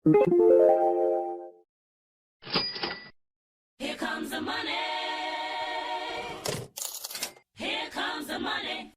Here comes the money. Here comes the money.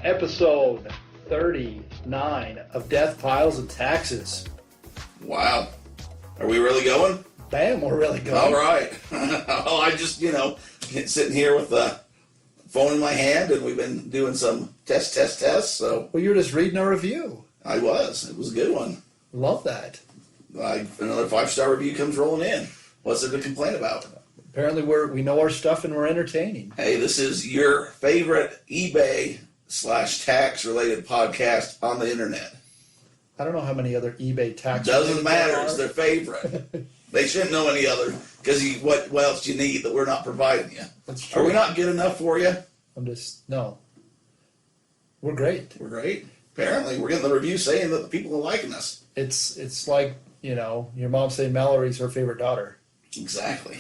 Episode 39 of DeathPiles and Taxes. Wow. Are we really going? Bam, we're really going. All right. Well, I just, sitting here with the phone in my hand, and we've been doing some tests. So Well, you were just reading a review. I was. It was a good one. Love that. Another 5-star review comes rolling in. What's there to complain about? Apparently we know our stuff and we're entertaining. Hey, this is your favorite eBay/tax related podcast on the internet. I don't know how many other eBay tax. Doesn't matter. It's their favorite. They shouldn't know any other, because what else do you need that we're not providing you? That's true. Are we not good enough for you? No. We're great. We're great. Apparently, we're getting the review saying that the people are liking us. It's like, your mom saying Mallory's her favorite daughter. Exactly.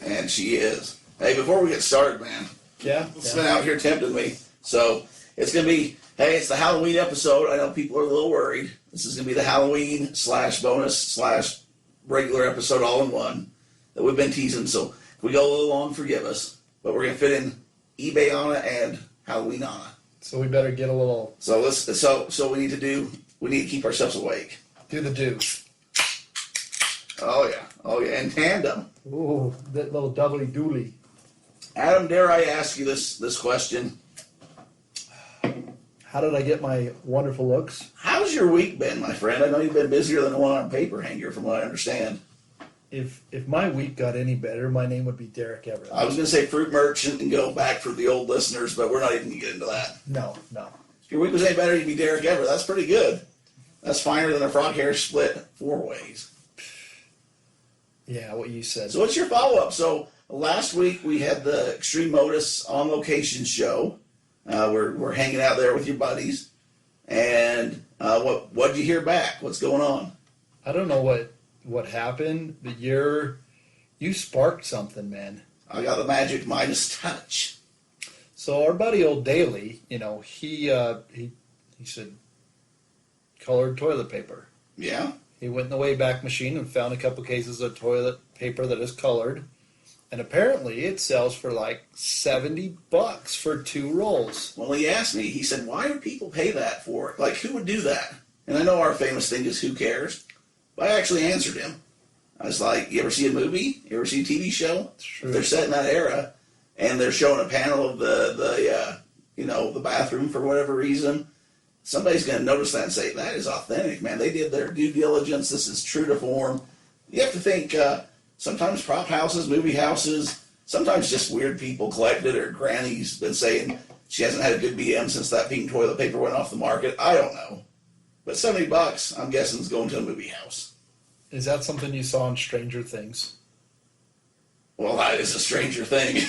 And she is. Hey, before we get started, man, Yeah. it's been out here tempting me. So it's going to be, it's the Halloween episode. I know people are a little worried. This is going to be the Halloween/bonus/regular episode all in one that we've been teasing. So if we go a little long, forgive us. But we're going to fit in eBay on it and Halloween on it. So we better get a little. So we need to keep ourselves awake. Do the do. Oh yeah, in tandem. Ooh, that little doubly dooley. Adam, dare I ask you this question? How did I get my wonderful looks? How's your week been, my friend? I know you've been busier than a one-armed paper hanger, from what I understand. If my week got any better, my name would be Derek Everett. I was going to say fruit merchant and go back for the old listeners, but we're not even going to get into that. No. If your week was any better, you'd be Derek Everett. That's pretty good. That's finer than a frog hair split 4 ways. Yeah, what you said. So what's your follow-up? So last week we had the Extreme Motus on location show. We're hanging out there with your buddies. And what'd you hear back? What's going on? I don't know what happened, but you sparked something, man. I got the magic Midas touch. So our buddy Old Daly, he said colored toilet paper. Yeah. He went in the Wayback Machine and found a couple cases of toilet paper that is colored. And apparently it sells for like $70 for 2 rolls. Well, he asked me, he said, why would people pay that for it? Like, who would do that? And I know our famous thing is who cares? But I actually answered him. I was like, you ever see a movie? You ever see a TV show? True. If they're set in that era and they're showing a panel of the bathroom for whatever reason, somebody's going to notice that and say, that is authentic, man. They did their due diligence. This is true to form. You have to think, sometimes prop houses, movie houses, sometimes just weird people collected, or Granny's been saying she hasn't had a good BM since that pink toilet paper went off the market. I don't know. But $70, I'm guessing, is going to a movie house. Is that something you saw in Stranger Things? Well, that is a Stranger Thing.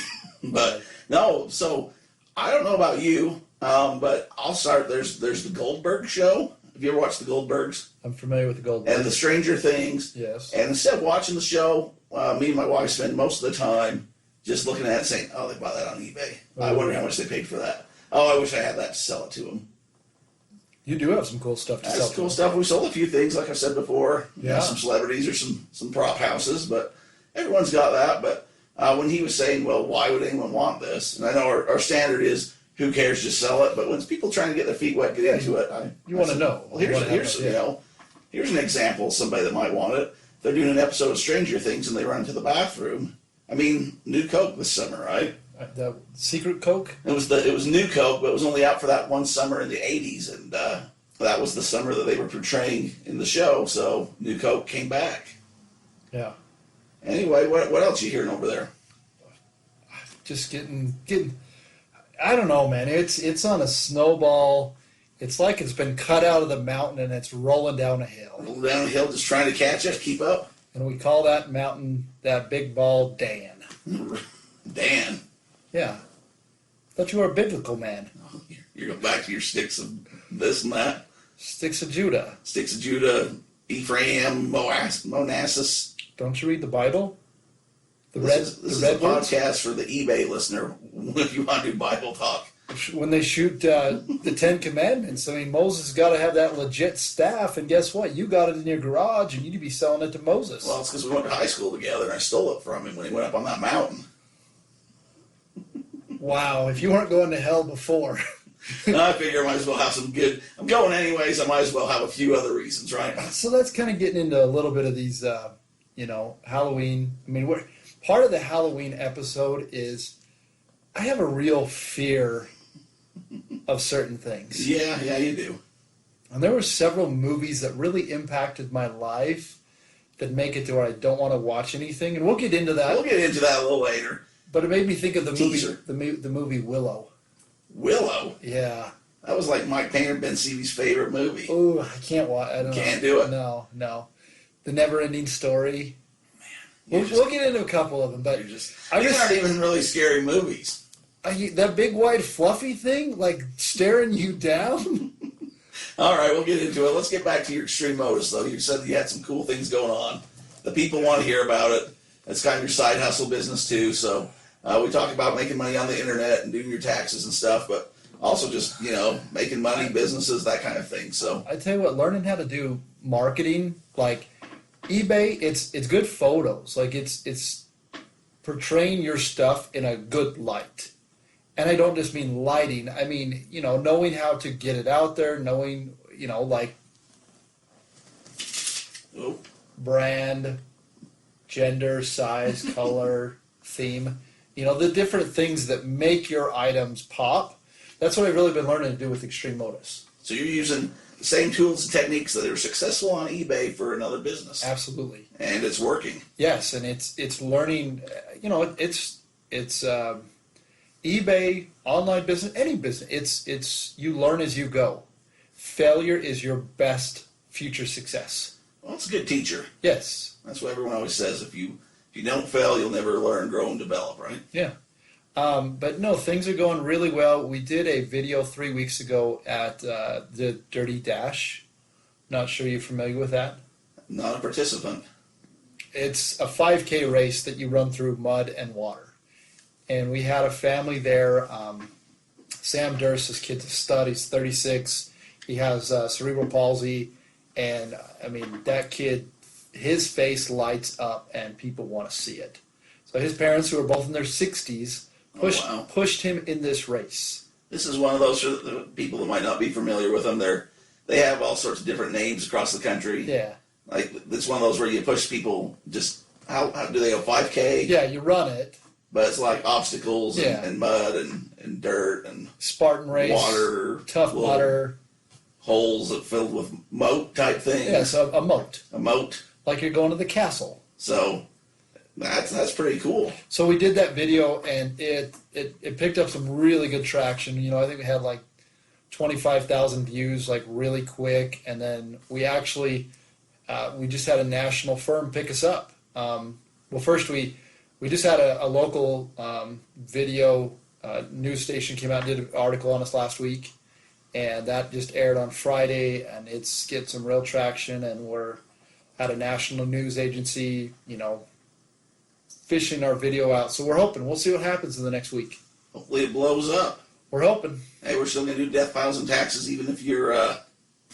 But no, so I don't know about you, but I'll start. There's the Goldberg show. Have you ever watched the Goldbergs? I'm familiar with the Goldberg. And the Stranger Things. Yes. And instead of watching the show, me and my wife spend most of the time just looking at it and saying, oh, they bought that on eBay. I wonder how much they paid for that. Oh, I wish I had that to sell it to them. You do have some cool stuff to sell. That's cool stuff. We sold a few things, like I said before. Yeah. Some celebrities or some prop houses, but everyone's got that. But when he was saying, well, why would anyone want this? And I know our standard is, who cares, just sell it. But when people trying to get their feet wet, get into it. You want to know. Well, here's an example of somebody that might want it. They're doing an episode of Stranger Things and they run into the bathroom. I mean, new Coke this summer, right? The secret Coke? It was new Coke, but it was only out for that one summer in the 80s, and that was the summer that they were portraying in the show, so new Coke came back. Yeah. Anyway, what else you hearing over there? Just getting I don't know, man. It's on a snowball. It's like it's been cut out of the mountain and it's rolling down a hill. Rolling down a hill, just trying to catch up, keep up. And we call that mountain, that big ball, Dan. Dan. Yeah. Thought you were a biblical man. You're going back to your sticks of this and that. Sticks of Judah. Sticks of Judah, Ephraim, Manassas. Don't you read the Bible? This is a podcast for the eBay listener if you want to do Bible talk. When they shoot the Ten Commandments, I mean, Moses got to have that legit staff, and guess what? You got it in your garage, and you need to be selling it to Moses. Well, it's because we went to high school together, and I stole it from him when he went up on that mountain. Wow, if you weren't going to hell before. I figure I might as well have some good... I'm going anyways, I might as well have a few other reasons, right? So that's kind of getting into a little bit of these, Halloween. I mean, part of the Halloween episode is I have a real fear of certain things. Yeah, you do. And there were several movies that really impacted my life that make it to where I don't want to watch anything. And we'll get into that. We'll get into that a little later. But it made me think of the Teaser. movie Willow. Willow? Yeah. That was like Mike Painter, Ben Seavy's favorite movie. Oh, I can't watch. I don't Can't know. do it? No. The Never-Ending Story. Man, We'll get into a couple of them, but these aren't even really scary movies. That big white fluffy thing, like staring you down. All right, we'll get into it. Let's get back to your extreme Motus, though. You said you had some cool things going on. The people want to hear about it. It's kind of your side hustle business, too. So we talk about making money on the internet and doing your taxes and stuff, but also just, making money, businesses, that kind of thing. So I tell you what, learning how to do marketing, like eBay, it's good photos. Like it's portraying your stuff in a good light. And I don't just mean lighting. I mean, knowing how to get it out there, knowing, brand, gender, size, color, theme, the different things that make your items pop. That's what I've really been learning to do with Extreme Motus. So you're using the same tools and techniques that are successful on eBay for another business. Absolutely. And it's working. Yes, and it's learning, it's eBay, online business, any business. It's you learn as you go. Failure is your best future success. Well, it's a good teacher. Yes. That's what everyone always says. If you don't fail, you'll never learn, grow, and develop, right? Yeah. But no, things are going really well. We did a video 3 weeks ago at the Dirty Dash. Not sure you're familiar with that. Not a participant. It's a 5K race that you run through mud and water. And we had a family there. Sam Durst, his kid's a stud. He's 36. He has cerebral palsy. And, that kid, his face lights up and people want to see it. So his parents, who are both in their 60s, pushed him in this race. This is one of those for the people that might not be familiar with them. They have all sorts of different names across the country. Yeah. Like, it's one of those where you push people just, how do they go, 5K? Yeah, you run it. But it's like obstacles and mud and dirt and Spartan race, water, Tough Mudder, holes that filled with moat type thing. Yeah, so a moat. A moat. Like you're going to the castle. So that's pretty cool. So we did that video and it picked up some really good traction. I think we had like 25,000 views, like really quick. And then we actually we just had a national firm pick us up. First we just had a local video news station came out and did an article on us last week, and that just aired on Friday, and it's get some real traction, and we're at a national news agency, fishing our video out. So we're hoping. We'll see what happens in the next week. Hopefully it blows up. We're hoping. Hey, we're still going to do DeathPiles and taxes even if you're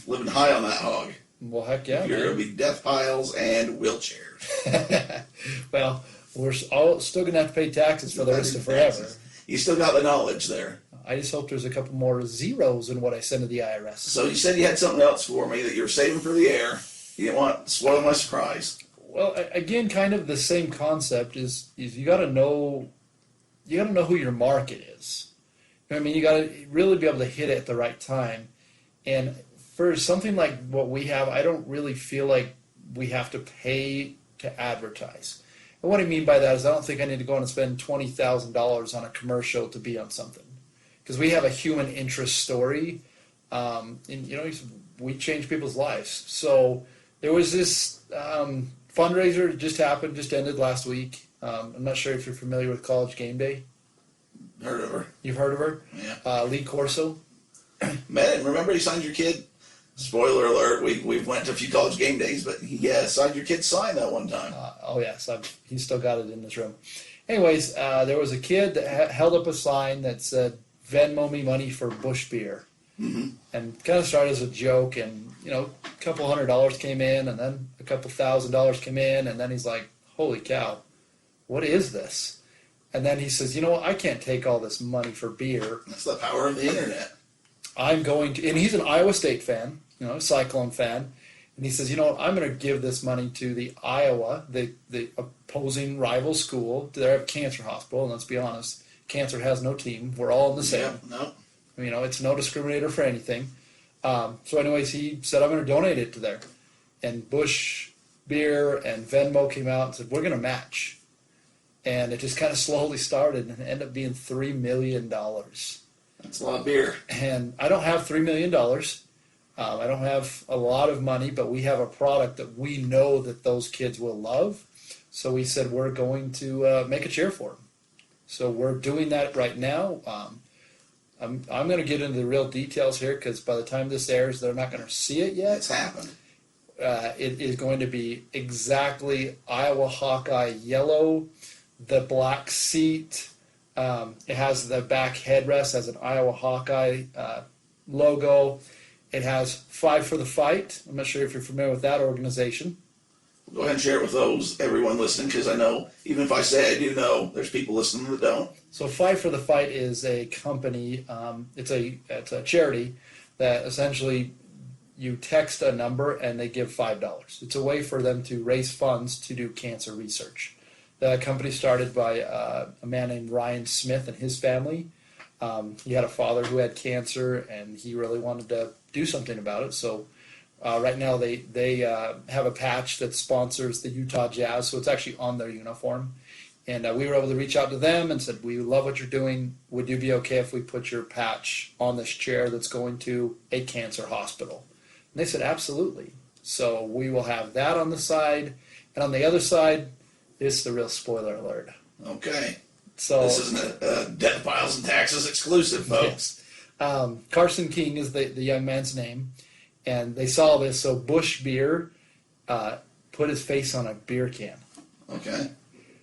living high on that hog. Well, heck yeah. You're going to be DeathPiles and wheelchairs. Well, we're still going to have to pay taxes for the rest of forever. You still got the knowledge there. I just hope there's a couple more zeros in what I send to the IRS. So you said you had something else for me that you were saving for the air. You didn't want to spoil my surprise. Well, again, kind of the same concept is you got to know who your market is. You know what I mean? You got to really be able to hit it at the right time. And for something like what we have, I don't really feel like we have to pay to advertise. And what I mean by that is I don't think I need to go and spend $20,000 on a commercial to be on something. Because we have a human interest story, and we change people's lives. So there was this fundraiser that just ended last week. I'm not sure if you're familiar with College Game Day. Heard of her. You've heard of her? Yeah. Lee Corso. Met him. Remember he signed your kid? Spoiler alert, we went to a few College Game Days, but he signed your kid's sign that one time. Oh, yes. He's still got it in his room. Anyways, there was a kid that held up a sign that said, Venmo me money for Bush beer. Mm-hmm. And kind of started as a joke, and, a couple $100 came in, and then a couple $1,000 came in, and then he's like, holy cow, what is this? And then he says, I can't take all this money for beer. That's the power of the internet. I'm going to, and he's an Iowa State fan, Cyclone fan, and he says, I'm going to give this money to the Iowa, the opposing rival school. They're a cancer hospital, and let's be honest, cancer has no team. We're all in the same. Yeah, no. It's no discriminator for anything. So anyways, he said, I'm going to donate it to there. And Bush Beer and Venmo came out and said, we're going to match. And it just kind of slowly started, and it ended up being $3 million. That's a lot of beer. And I don't have $3 million. I don't have a lot of money, but we have a product that we know that those kids will love. So we said we're going to make a cheer for them. So we're doing that right now. I'm going to get into the real details here because by the time this airs, they're not going to see it yet. It's happened. It is going to be exactly Iowa Hawkeye yellow, the black seat. It has the back headrest as an Iowa Hawkeye logo. It has Five for the Fight. I'm not sure if you're familiar with that organization. Go ahead and share it with everyone listening, because I know, even if I say I do know, there's people listening that don't. So Five for the Fight is a company, it's a charity that essentially you text a number and they give $5. It's a way for them to raise funds to do cancer research. The company started by a man named Ryan Smith and his family. He had a father who had cancer, and he really wanted to do something about it. So right now they have a patch that sponsors the Utah Jazz, so it's actually on their uniform. And we were able to reach out to them and said, we love what you're doing. Would you be okay if we put your patch on this chair that's going to a cancer hospital? And they said, absolutely. So we will have that on the side. And on the other side, this is the real spoiler alert. Okay. So this isn't a DeathPiles and Taxes exclusive, folks. Yes. Carson King is the young man's name. And they saw this, so Bush Beer put his face on a beer can. Okay.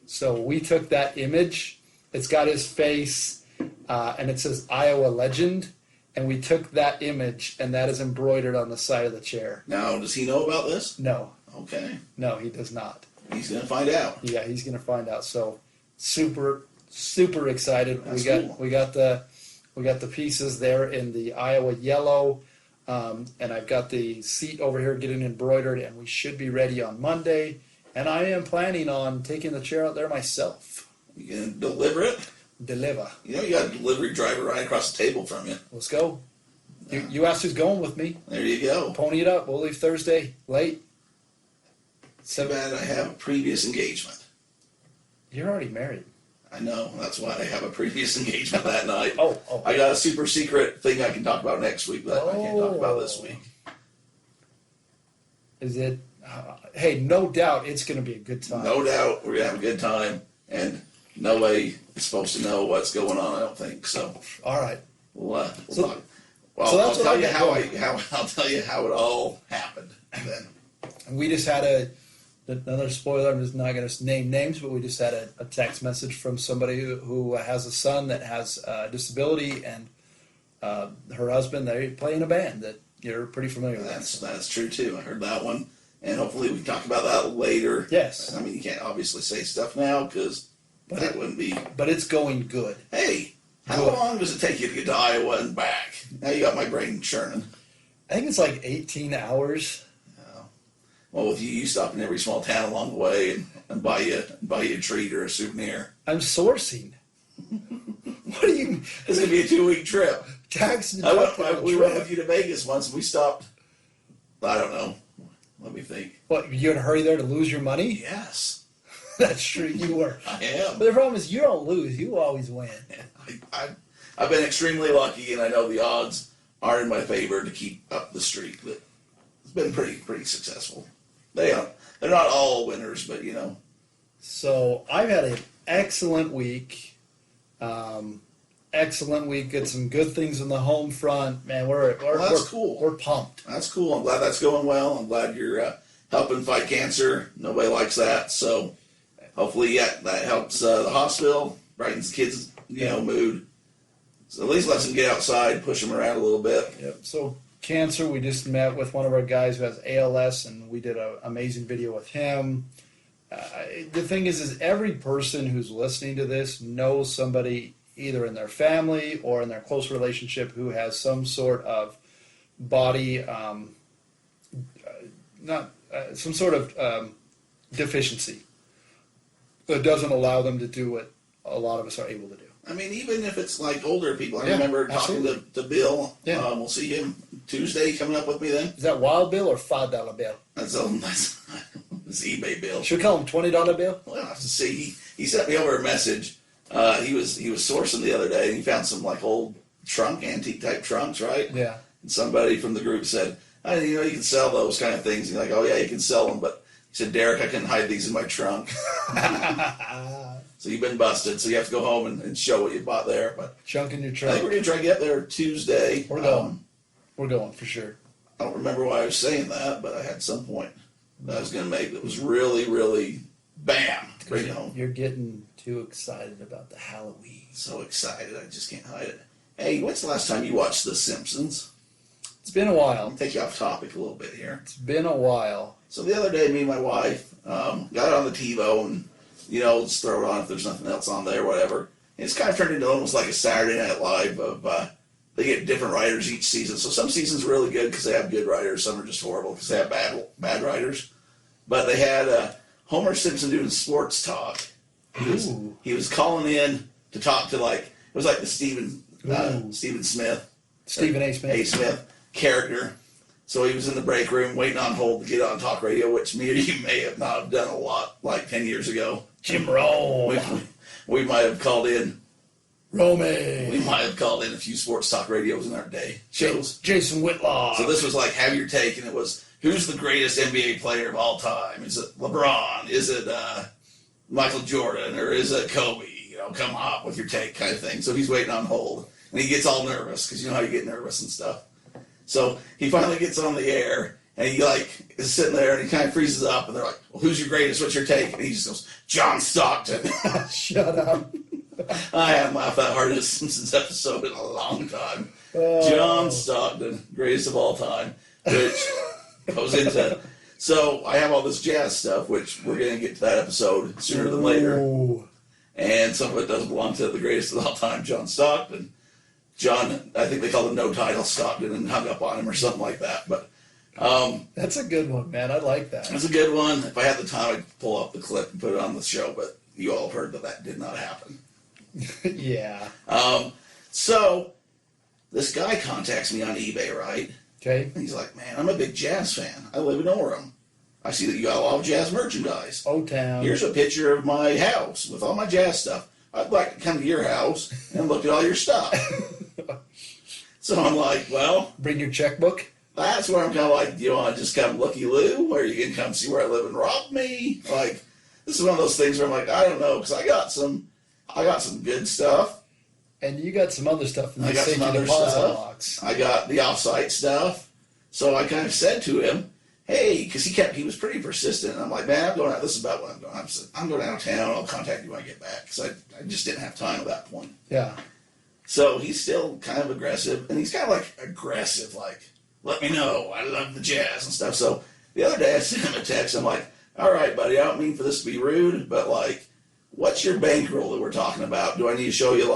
So we took that image. It's got his face, and it says Iowa Legend. And we took that image, and that is embroidered on the side of the chair. Now, does he know about this? No. Okay. No, he does not. He's going to find out. Yeah, he's going to find out. So super excited. That's cool. We got the pieces there in the Iowa yellow. And I've got the seat over here getting embroidered, and we should be ready on Monday. And I am planning on taking the chair out there myself. You going to deliver it? Deliver. You got a delivery driver right across the table from you. Let's go. You asked who's going with me. There you go. Pony it up. We'll leave Thursday late. Too bad I have a previous engagement. You're already married. I know. That's why I have a previous engagement that night. Oh. I got a super secret thing I can talk about next week, but I can't talk about this week. Is it? Hey, no doubt it's going to be a good time. No doubt we're going to have a good time, and no way is supposed to know what's going on, I don't think. So, all right. We'll So- talk. Well, so that's I'll what tell you I got I'll tell you how it all happened then. And we just had another spoiler. I'm just not going to name names, but we just had a text message from somebody who has a son that has a disability, and her husband, they play in a band that you're pretty familiar with. That's true too. I heard that one, and hopefully we can talk about that later. Yes. I mean, you can't obviously say stuff now because that wouldn't be. But it's going good. Hey, how long does it take you to get to Iowa and back? Now you got my brain churning. I think it's like 18 hours. Well, with you stop in every small town along the way and buy you a treat or a souvenir. I'm sourcing. What do you? It's gonna be a 2-week trip. Tax We went with you to Vegas once, and we stopped. I don't know. Let me think. What, you in a hurry there to lose your money? Yes, That's true, you were. I am. But the problem is you don't lose, you always win. I've been extremely lucky, and I know the odds are in my favor to keep up the streak. But it's been pretty successful. They're not all winners, but you know. So I've had an excellent week. Excellent week. Get some good things in the home front. Man, we're cool. We're pumped. That's cool. I'm glad that's going well. I'm glad you're helping fight cancer. Nobody likes that, so hopefully, that helps the hospital, brightens the kids' mood. So at least lets them get outside, push them around a little bit. Yep. So cancer, we just met with one of our guys who has ALS, and we did an amazing video with him. The thing is every person who's listening to this knows somebody either in their family or in their close relationship who has some sort of body, some sort of deficiency that doesn't allow them to do what a lot of us are able to do. I mean, even if it's like older people. I Yeah, remember talking to Bill. Yeah. We'll see him Tuesday coming up with me then. Is that Wild Bill or $5 bill? That's eBay Bill. Should we call him $20 bill? Well, I'll have to see. He sent me over a message. He was sourcing the other day, and he found some like old antique type trunks, right? Yeah. And somebody from the group said, you can sell those kind of things. And he's like, oh yeah, you can sell them, but he said, Derek, I can hide these in my trunk. So you've been busted. So you have to go home and show what you bought there. But Junk in your I think trunk. we're gonna try to get there Tuesday. We're going. We're going for sure. I don't remember why I was saying that, but I had some point that I was gonna make that was really, really bam. Bring it home. You're getting too excited about the Halloween. So excited, I just can't hide it. Hey, when's the last time you watched The Simpsons? It's been a while. I'll take you off topic a little bit here. It's been a while. So the other day, me and my wife got it on the TiVo and, just throw it on if there's nothing else on there, whatever. And it's kind of turned into almost like a Saturday Night Live of, they get different writers each season. So some seasons are really good because they have good writers. Some are just horrible because they have bad writers. But they had Homer Simpson doing sports talk. He was calling in to talk to it was like the Stephen Smith. Stephen A. Smith. A. Smith character. So he was in the break room waiting on hold to get on talk radio, which me or you may have not have done a lot like 10 years ago. Jim Rome. We might have called in. Romy. We might have called in a few sports talk radios in our day shows. Jason Whitlock. So this was like Have Your Take, and it was, who's the greatest NBA player of all time? Is it LeBron? Is it Michael Jordan? Or is it Kobe? Come up with your take kind of thing. So he's waiting on hold. And he gets all nervous, because you know how you get nervous and stuff. So he finally gets on the air, and he is sitting there, and he kind of freezes up, and they're like, well, who's your greatest? What's your take? And he just goes, John Stockton. Shut up. I haven't laughed that hard at a Simpsons episode in a long time. Oh. John Stockton, greatest of all time, which goes into... So I have all this jazz stuff, which we're going to get to that episode sooner than later. Ooh. And some of it does belong to the greatest of all time, John Stockton. John, I think they called him No Title Stockton and hung up on him or something like that. But that's a good one, man. I like that. That's a good one. If I had the time, I'd pull up the clip and put it on the show. But you all heard that did not happen. Yeah. So this guy contacts me on eBay, right? Okay. And he's like, man, I'm a big jazz fan. I live in Orem. I see that you got a lot of jazz merchandise. O-Town. Here's a picture of my house with all my jazz stuff. I'd like to come to your house and look at all your stuff. So I'm like, well. Bring your checkbook. That's where I'm kind of like, do you want to just come looky-loo? Or you can come see where I live and rob me? Like, this is one of those things where I'm like, I don't know, because I got some good stuff. And you got some other stuff in the I got some safety other deposit stuff. box. I got the off-site stuff. So I kind of said to him, hey, because he was pretty persistent. And I'm like, man, I'm going out. This is about what I'm going. I'm going out of town. I'll contact you when I get back. Because I just didn't have time at that point. Yeah. So he's still kind of aggressive. And he's kind of like aggressive, like, let me know. I love the jazz and stuff. So the other day I sent him a text. I'm like, all right, buddy, I don't mean for this to be rude, but like, what's your bankroll that we're talking about? Do I need to show you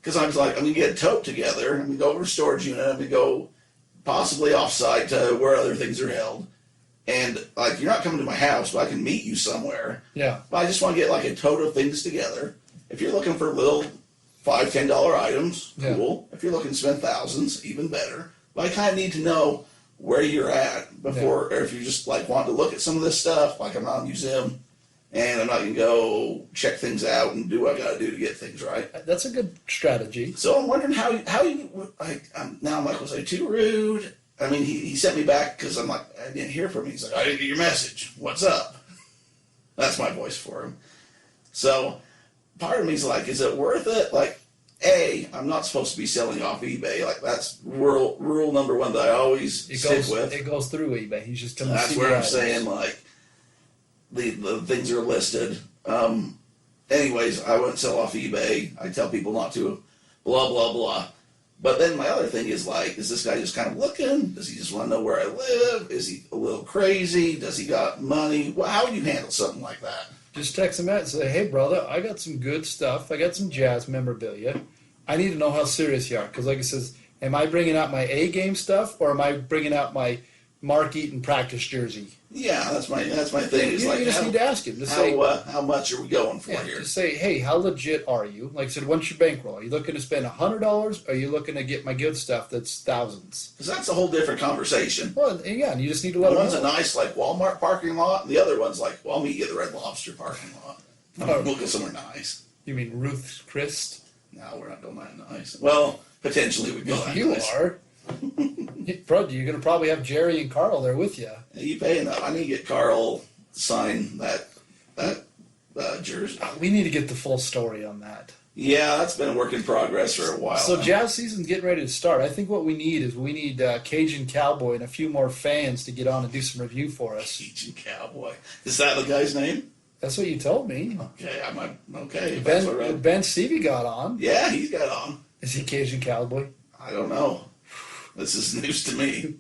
because I was like, I'm going to get a tote together. I'm going to go over to storage unit. I'm going to go possibly off-site to where other things are held. And like, you're not coming to my house, but I can meet you somewhere. Yeah. But I just want to get like a tote of things together. If you're looking for little $5, $10 items, cool. If you're looking to spend thousands, even better. But I kind of need to know where you're at before, or if you just like want to look at some of this stuff, like I'm not a museum, and I'm not going to go check things out and do what I got to do to get things right. That's a good strategy. So I'm wondering how you, like, now I'm like, was I too rude? I mean, he sent me back because I'm like, I didn't hear from him. He's like, I didn't get your message. What's up? That's my voice for him. So part of me's like, is it worth it? Like, I'm not supposed to be selling off eBay. Like, that's rule number one that I always stick with. It goes through eBay. He's just coming to That's see where the I'm items. saying, like, the things are listed. Anyways, I wouldn't sell off eBay. I tell people not to, blah, blah, blah. But then my other thing is, like, is this guy just kind of looking? Does he just want to know where I live? Is he a little crazy? Does he got money? Well, how would you handle something like that? Just text him out and say, hey, brother, I got some good stuff. I got some jazz memorabilia. I need to know how serious you are. Because like it says, am I bringing out my A-game stuff or am I bringing out my Mark Eaton practice jersey? Yeah, that's my thing. Is You just need to ask him. Just say, how much are we going for yeah, here? just say, hey, how legit are you? Like I said, what's your bankroll? Are you looking to spend $100 or are you looking to get my good stuff that's thousands? Because that's a whole different conversation. Well, yeah, and you just need to let One's them a know. nice, like, Walmart parking lot, and the other one's like, well, I'll meet you at the Red Lobster parking lot. Oh. We'll go somewhere nice. You mean Ruth Chris? No, we're not going that nice. Well, potentially we'd go that You nice. are. Bro, you're going to probably have Jerry and Carl there with you. You pay enough. I need to get Carl to sign that jersey. We need to get the full story on that. Yeah, that's been a work in progress for a while. So now. jazz season's getting ready to start. I think what we need is Cajun Cowboy and a few more fans to get on and do some review for us. Cajun Cowboy. Is that the guy's name? That's what you told me. Okay, okay. That's what I- Ben Stevie got on. yeah, he's got on. Is he Cajun Cowboy? I don't know. This is news to me.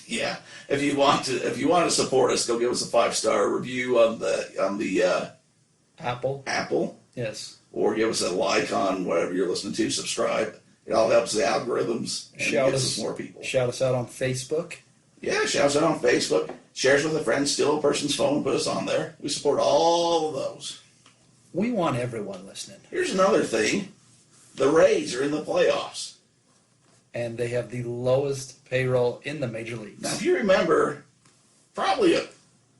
Yeah. If you want to support us, go give us a 5-star review on the Apple? Yes. or give us a like on whatever you're listening to. Subscribe. It all helps the algorithms and Shout gets us us more people. Shout us out on Facebook. Yeah, shout us out on Facebook. Shares with a friend, steal a person's phone, put us on there. We support all of those. We want everyone listening. Here's another thing. The Rays are in the playoffs. And they have the lowest payroll in the major leagues. Now, if you remember, probably,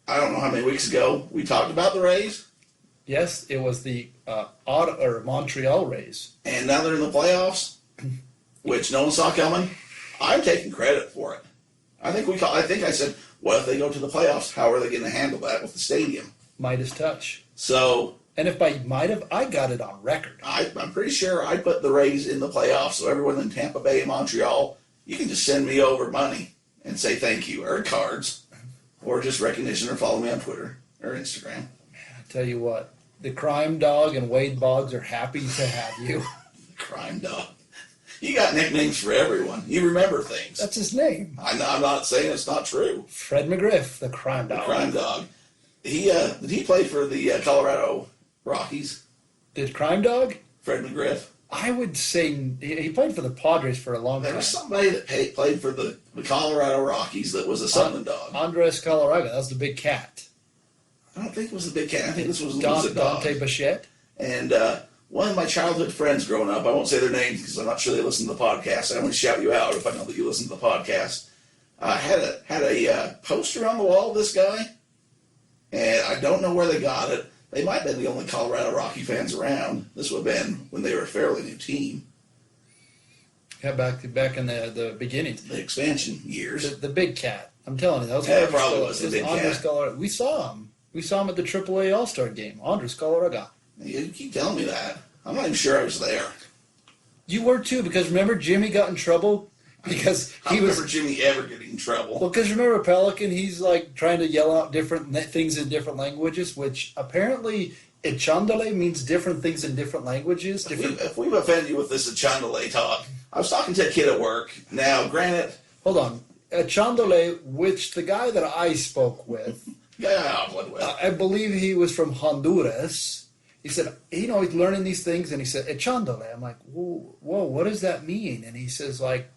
I don't know how many weeks ago, we talked about the Rays. Yes, it was the Montreal Rays. And now they're in the playoffs, which no one saw coming. I'm taking credit for it. I think I said, what if they go to the playoffs? How are they going to handle that with the stadium? Midas touch. So And if by might have, I got it on record. I'm pretty sure I put the Rays in the playoffs. So everyone in Tampa Bay and Montreal, you can just send me over money and say thank you, or cards, or just recognition, or follow me on Twitter or Instagram. I tell you what, the Crime Dog and Wade Boggs are happy to have you. Crime Dog. You got nicknames for everyone. You remember things. That's his name. I'm not saying it's not true. Fred McGriff, the Crime The Dog. Crime Dog. Did he play for the Colorado Rockies? Did Crime Dog? Fred McGriff. I would say he played for the Padres for a long There time. was somebody that played for the Colorado Rockies that was a Southern dog. Andres Colorado, that was the big cat. I don't think it was a big cat. I think this was a dog. Dante Bichette. And one of my childhood friends growing up, I won't say their names because I'm not sure they listen to the podcast. I only shout you out if I know that you listen to the podcast. Had a poster on the wall of this guy, and I don't know where they got it. They might have been the only Colorado Rocky fans around. This would have been when they were a fairly new team. Yeah, back in the beginning. The expansion years. The big cat. I'm telling you, that was Yeah, it probably was the big Andres cat. Colorado. We saw him. We saw him at the AAA All-Star game. Andres Colorado. You keep telling me that. I'm not even sure I was there. You were too, because remember Jimmy got in trouble because I he don't was. remember Jimmy ever getting in trouble. Well, because remember Pelican, he's like trying to yell out different things in different languages, which apparently Echandale means different things in different languages. If we've offended you with this Chandale talk, I was talking to a kid at work. Now, granted, Hold on. Echandole, which the guy that I spoke with, I believe he was from Honduras. He said, he's learning these things, and he said, Echandole. I'm like, whoa, what does that mean? And he says, like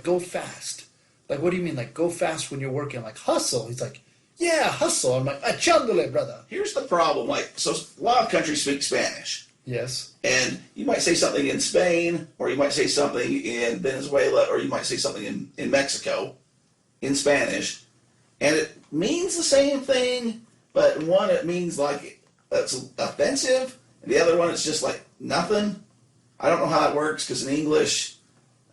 go fast. Like, what do you mean? Like, go fast when you're working? I'm like, hustle. He's like, yeah, hustle. I'm like, Echandole, brother. Here's the problem. So a lot of countries speak Spanish. Yes. And you might say something in Spain, or you might say something in Venezuela, or you might say something in Mexico in Spanish. And it means the same thing, but one, it means like it's offensive, and the other one, it's just like nothing. I don't know how that works, because in English,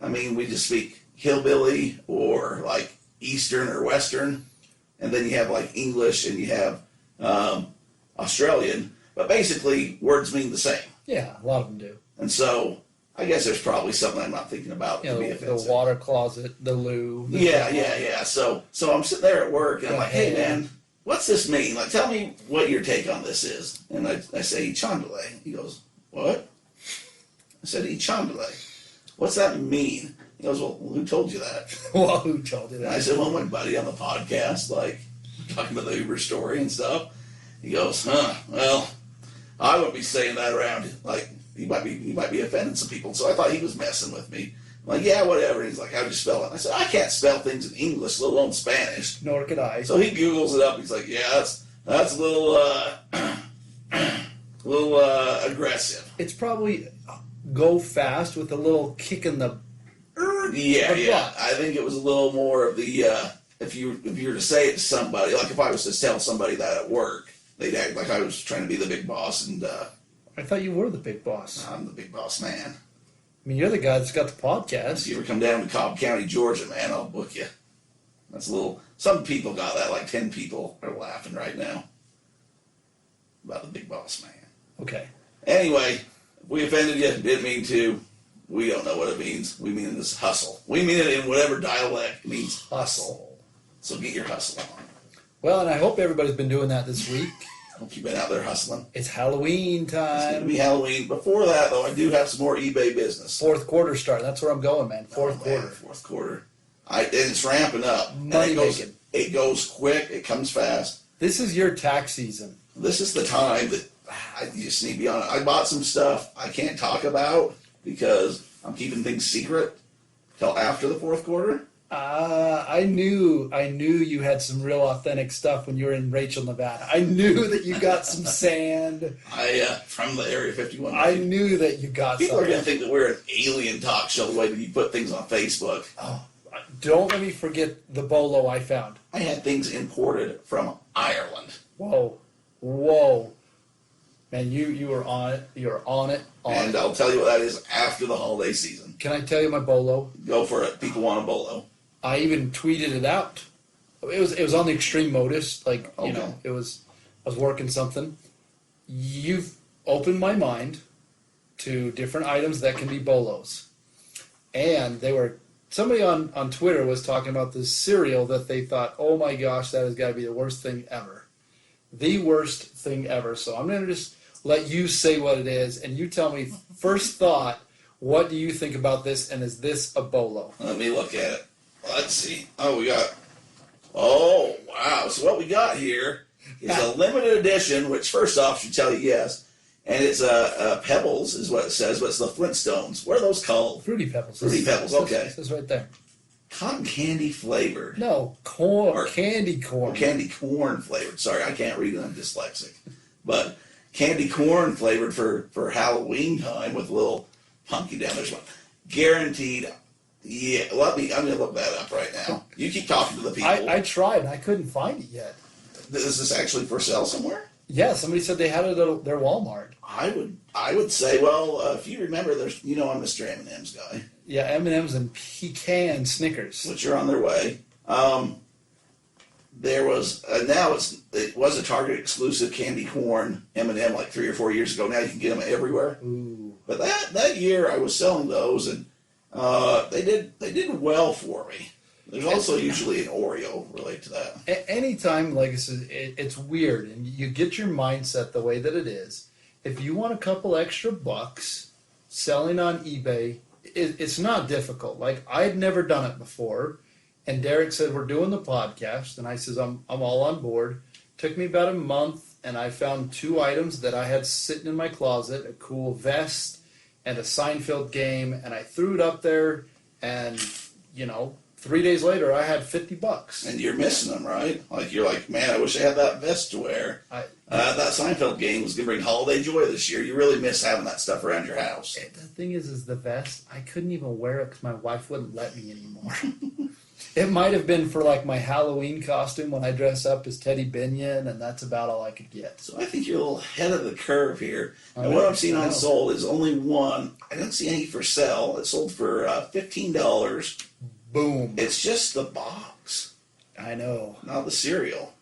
we just speak hillbilly or like Eastern or Western, and then you have like English and you have Australian, but basically words mean the same. Yeah, a lot of them do. And so I guess there's probably something I'm not thinking about to be the offensive. water closet, the loo. Yeah. So I'm sitting there at work, and I'm like, hey, man, what's this mean? Like, tell me what your take on this is. And I say, Echandole. He goes, what? I said, Echandole. What's that mean? He goes, well, who told you that? Well, who told you that? And I said, well, my buddy on the podcast, like, talking about the Uber story and stuff. He goes, well, I wouldn't be saying that around. Like, he might be offending some people. So I thought he was messing with me. I'm like, yeah, whatever. And he's like, how'd you spell it? I said, I can't spell things in English, let alone Spanish. Nor could I. So he Googles it up. He's like, yeah, that's a little aggressive. It's probably go fast with a little kick in the. Yeah. I think it was a little more of the if you were to say it to somebody, like if I was to tell somebody that at work, they'd act like I was trying to be the big boss, and I thought you were the big boss. I'm the big boss man. You're the guy that's got the podcast. If you ever come down to Cobb County, Georgia, man, I'll book you. That's a little. Some people got that. Like 10 people are laughing right now about the big boss man. Okay. Anyway, if we offended you, didn't mean to. We don't know what it means. We mean this hustle. We mean it in whatever dialect means hustle. So get your hustle on. Well, and I hope everybody's been doing that this week. Hope you've been out there hustling. It's Halloween It's going to time. be Halloween. Before that, though, I do have some more eBay business. Fourth quarter start. That's where I'm going, man. Fourth Man, quarter. Fourth quarter. And it's ramping up. Money And making. it goes quick. It comes fast. This is your tax season. This is the time that you just need to be on it. I bought some stuff I can't talk about because I'm keeping things secret till after the fourth quarter. I knew you had some real authentic stuff when you were in Rachel, Nevada. I knew that you got some sand. From the Area 51. I knew that you got People something. are going to think that we're an alien talk show the way that you put things on Facebook. Oh, don't let me forget the BOLO I found. I had things imported from Ireland. Whoa. Man, you were on it. You're on it. And I'll tell you what that is after the holiday season. Can I tell you my BOLO? Go for it. People want a BOLO. I even tweeted it out. It was on the extreme Motus. Like, Okay. I was working something. You've opened my mind to different items that can be BOLOs. And somebody on Twitter was talking about this cereal that they thought, oh my gosh, that has got to be the worst thing ever. The worst thing ever. So I'm going to just let you say what it is, and you tell me, first thought, what do you think about this, and is this a BOLO? Let me look at it. Let's see. Oh, wow. So what we got here is a limited edition, which first off should tell you yes. And it's Pebbles is what it says, but it's the Flintstones. What are those called? Fruity Pebbles. Fruity Pebbles, okay. It says right there. Cotton candy flavored. No, corn, Or- candy corn. Or candy corn flavored. Sorry, I can't read it. I'm dyslexic. But candy corn flavored for Halloween time with a little pumpkin down. There's one. Guaranteed. Yeah, I'm going to look that up right now. You keep talking to the people. I tried, and I couldn't find it yet. Is this actually for sale somewhere? Yeah, somebody said they had it at their Walmart. I would say, well, if you remember, there's I'm Mr. M&M's guy, Yeah, M&M's and pecan Snickers. which are on their way. There was it was a Target exclusive candy corn M&M like 3 or 4 years ago. Now you can get them everywhere. Ooh. But that year I was selling those, and they did well for me. There's also usually an Oreo related to that. Anytime, like I said, it's weird, and you get your mindset the way that it is. If you want a couple extra bucks selling on eBay, it's not difficult. Like I'd never done it before, and Derek said we're doing the podcast, and I says I'm all on board. Took me about a month, and I found 2 items that I had sitting in my closet: a cool vest and a Seinfeld game, and I threw it up there, and 3 days later I had $50. And you're missing them, right? Like you're like, man, I wish I had that vest to wear. That Seinfeld game was gonna bring holiday joy this year. You really miss having that stuff around your house. The thing is the vest, I couldn't even wear it because my wife wouldn't let me anymore. It might have been for like my Halloween costume when I dress up as Teddy Binion, and that's about all I could get. So I think you're a little ahead of the curve here. I And know, what I'm seeing I on know. sold is only one. I don't see any for sale. It sold for $15. Boom. It's just the box, I know. not the cereal.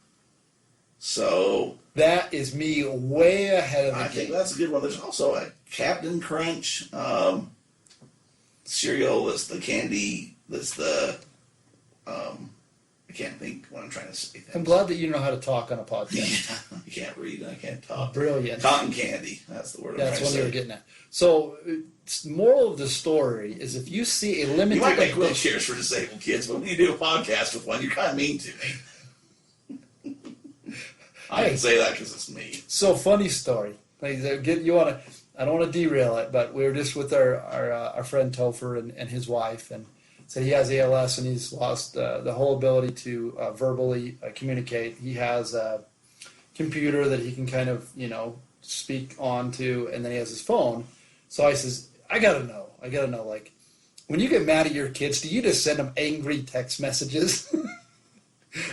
So That is me way ahead of I the think game. that's a good one. There's also a Captain Crunch cereal. That's the candy. That's the I can't think what I'm trying to say. I'm glad that you know how to talk on a podcast. Yeah, I can't read and I can't talk. Brilliant. Cotton candy. That's the word I'm That's trying what to you were say. getting at. So, moral of the story is if you see a limited You might make edition, wheelchairs for disabled kids, but when you do a podcast with one, you're kind of mean to me. I can say that because it's me. so funny story. Like, I don't want to derail it, but we were just with our friend Topher and his wife, and said he has ALS and he's lost the whole ability to verbally communicate. He has a computer that he can kind of speak onto, and then he has his phone. So I says, I gotta know, like, when you get mad at your kids, do you just send them angry text messages?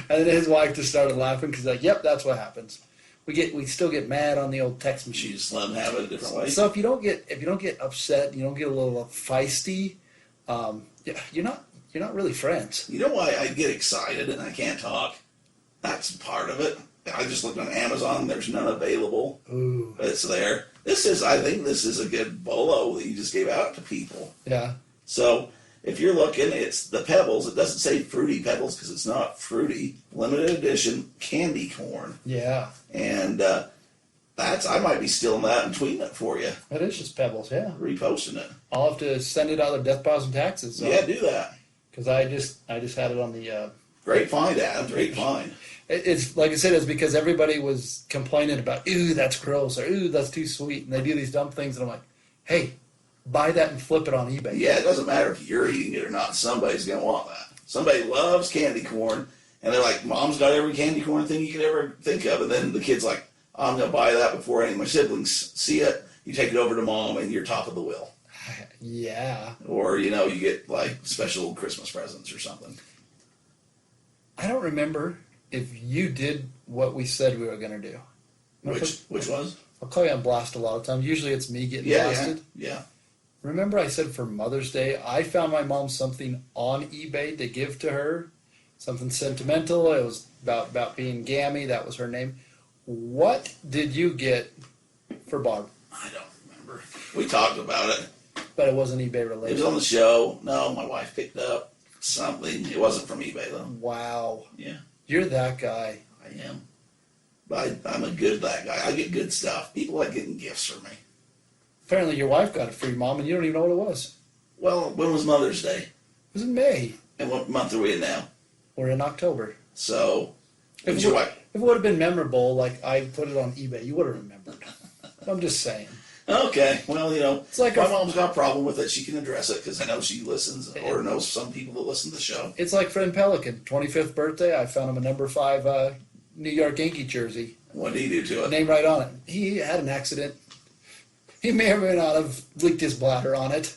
And then his wife just started laughing because like, yep, that's what happens. We still get mad on the old text You machine. just let them have it a different way. So if you don't get upset, you don't get a little feisty, you're not really friends. You know why I get excited and I can't talk? That's part of it. I just looked on Amazon. There's none available. Ooh. But it's there. I think this is a good BOLO that you just gave out to people. Yeah. So if you're looking, it's the Pebbles. It doesn't say Fruity Pebbles because it's not fruity. Limited edition candy corn. Yeah. And I might be stealing that and tweeting it for you. That is just Pebbles. Yeah. Reposting it. I'll have to send it out of DeathPiles and Taxes. Yeah, do that. Because I just had it on the. Great find, Adam. Great find. It's like I said, it's because everybody was complaining about, ooh, that's gross, or ooh, that's too sweet, and they do these dumb things, and I'm like, hey, buy that and flip it on eBay. Yeah, it doesn't matter if you're eating it or not. Somebody's going to want that. Somebody loves candy corn, and they're like, Mom's got every candy corn thing you could ever think of. And then the kid's like, I'm going to buy that before any of my siblings see it. You take it over to Mom, and you're top of the wheel. Yeah. Or, you get, like, special Christmas presents or something. I don't remember if you did what we said we were going to do. Which was? I'll call you on blast a lot of times. Usually it's me getting Yeah, blasted. yeah. Remember I said for Mother's Day, I found my mom something on eBay to give to her, something sentimental. It was about being gammy. That was her name. What did you get for Barb? I don't remember. We talked about it. But it wasn't eBay It related. was on the show. No, my wife picked up something. It wasn't from eBay, though. Wow. Yeah, You're that guy. I am. But I'm that guy. I get good stuff. People like getting gifts from me. Apparently your wife got it for your mom and you don't even know what it was. Well, when was Mother's Day? It was in May. And what month are we in now? We're in October. So, If when's it, your would, wife? if it would have been memorable, like I put it on eBay, you would have remembered. I'm just saying. Okay, well, It's like my a- mom's got a problem with it. She can address it because I know she listens or knows some people that listen to the show. It's like friend Pelican, 25th birthday. I found him a number 5 New York Yankee jersey. What do you do to it? Name right on it. He had an accident. He may or may not have leaked his bladder on it.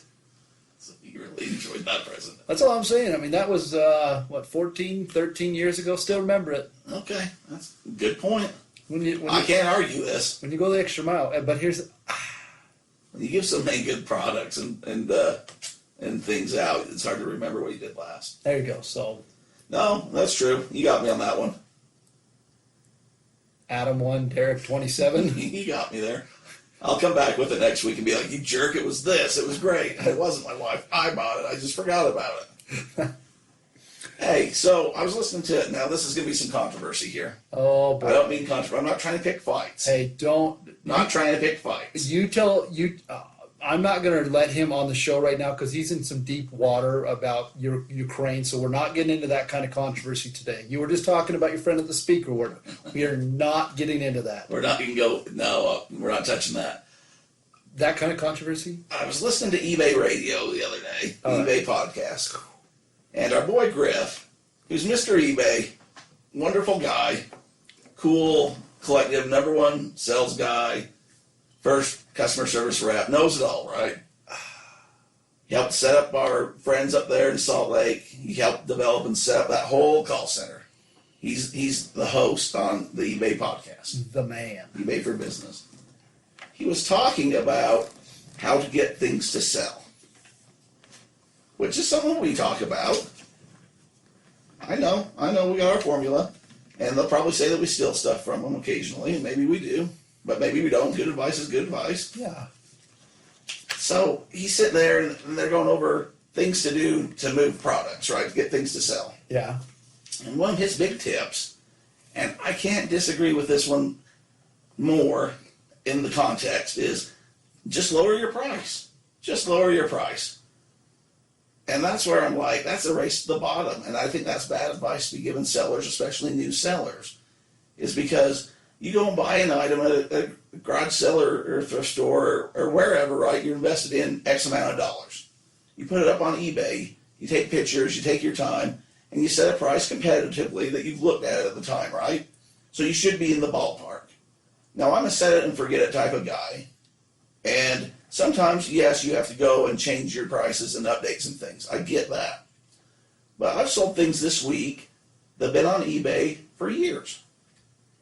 So you really enjoyed that present. That's all I'm saying. I mean, that was, 14, 13 years ago. Still remember it. Okay, that's a good point. When you I can't argue this. when you go the extra mile. But here's When you give so many good products and things out, it's hard to remember what you did last. there you go. So No, that's true. You got me on that one. Adam 1, Derek 27. You got me there. I'll come back with it next week and be like, you jerk, it was this. It was great. It wasn't my wife. I bought it. I just forgot about it. Hey, so I was listening to it. Now, this is going to be some controversy here. Oh boy. I don't mean controversy. I'm not trying to pick fights. Hey, don't. Not trying to pick fights. You tell you. I'm not going to let him on the show right now because he's in some deep water about Ukraine. So we're not getting into that kind of controversy today. You were just talking about your friend at the speaker. We are not getting into that. We're not going to go. No, we're not touching that. That kind of controversy? I was listening to eBay Radio the other day, eBay podcast, and our boy Griff, who's Mr. eBay, wonderful guy, cool, collective, #1 sales guy, first customer service rep, knows it all, right? He helped set up our friends up there in Salt Lake. He helped develop and set up that whole call center. He's the host on the eBay podcast. The man. eBay for Business. He was talking about how to get things to sell, which is something we talk about. I know we got our formula, and they'll probably say that we steal stuff from them occasionally, and maybe we do. But maybe we don't. Good advice is good advice. Yeah. So he's sitting there, and they're going over things to do to move products, right? To get things to sell. Yeah. And one of his big tips, and I can't disagree with this one more in the context, is just lower your price. Just lower your price. And that's where I'm like, that's a race to the bottom. And I think that's bad advice to be given sellers, especially new sellers, is because you go and buy an item at a garage seller or a thrift store or wherever, right? You're invested in X amount of dollars. You put it up on eBay, you take pictures, you take your time, and you set a price competitively that you've looked at the time, right? So you should be in the ballpark. Now, I'm a set it and forget it type of guy. And sometimes, yes, you have to go and change your prices and update some things. I get that. But I've sold things this week that have been on eBay for years.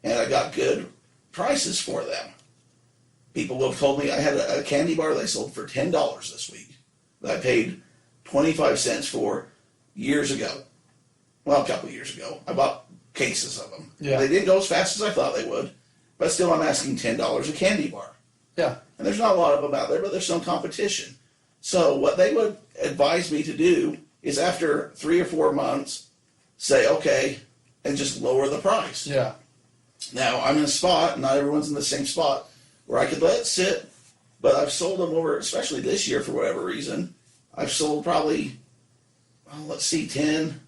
And I got good prices for them. People have told me I had a candy bar they sold for $10 this week that I paid 25 cents for years ago. Well, a couple of years ago. I bought cases of them. Yeah. They didn't go as fast as I thought they would, but still I'm asking $10 a candy bar. Yeah. And there's not a lot of them out there, but there's some competition. So what they would advise me to do is after 3 or 4 months, say, okay, and just lower the price. Yeah. Now, I'm in a spot, not everyone's in the same spot, where I could let it sit, but I've sold them over, especially this year for whatever reason, I've sold probably, well, let's see, 10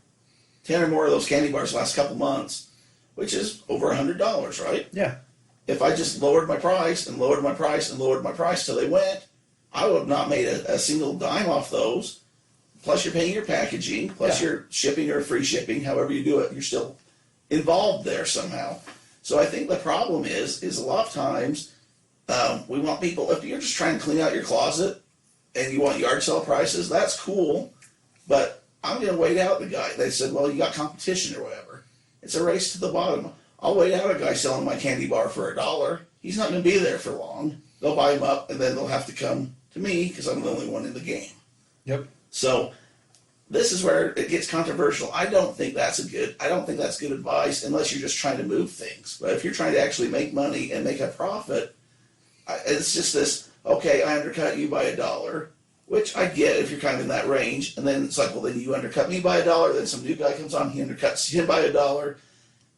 or more of those candy bars the last couple months, which is over $100, right? Yeah. If I just lowered my price and lowered my price and lowered my price till they went, I would have not made a single dime off those. Plus you're paying your packaging, plus your shipping or free shipping, however you do it, you're still involved there somehow. So I think the problem is a lot of times we want people, if you're just trying to clean out your closet and you want yard sale prices, that's cool, but I'm going to wait out the guy. They said, well, you got competition or whatever. It's a race to the bottom. I'll wait out a guy selling my candy bar for $1. He's not going to be there for long. They'll buy him up, and then they'll have to come to me because I'm the only one in the game. Yep. So this is where it gets controversial. I don't think that's good advice unless you're just trying to move things. But if you're trying to actually make money and make a profit, it's just this, okay, I undercut you by $1, which I get if you're kind of in that range. And then it's like, well, then you undercut me by $1. Then some new guy comes on, he undercuts him by $1.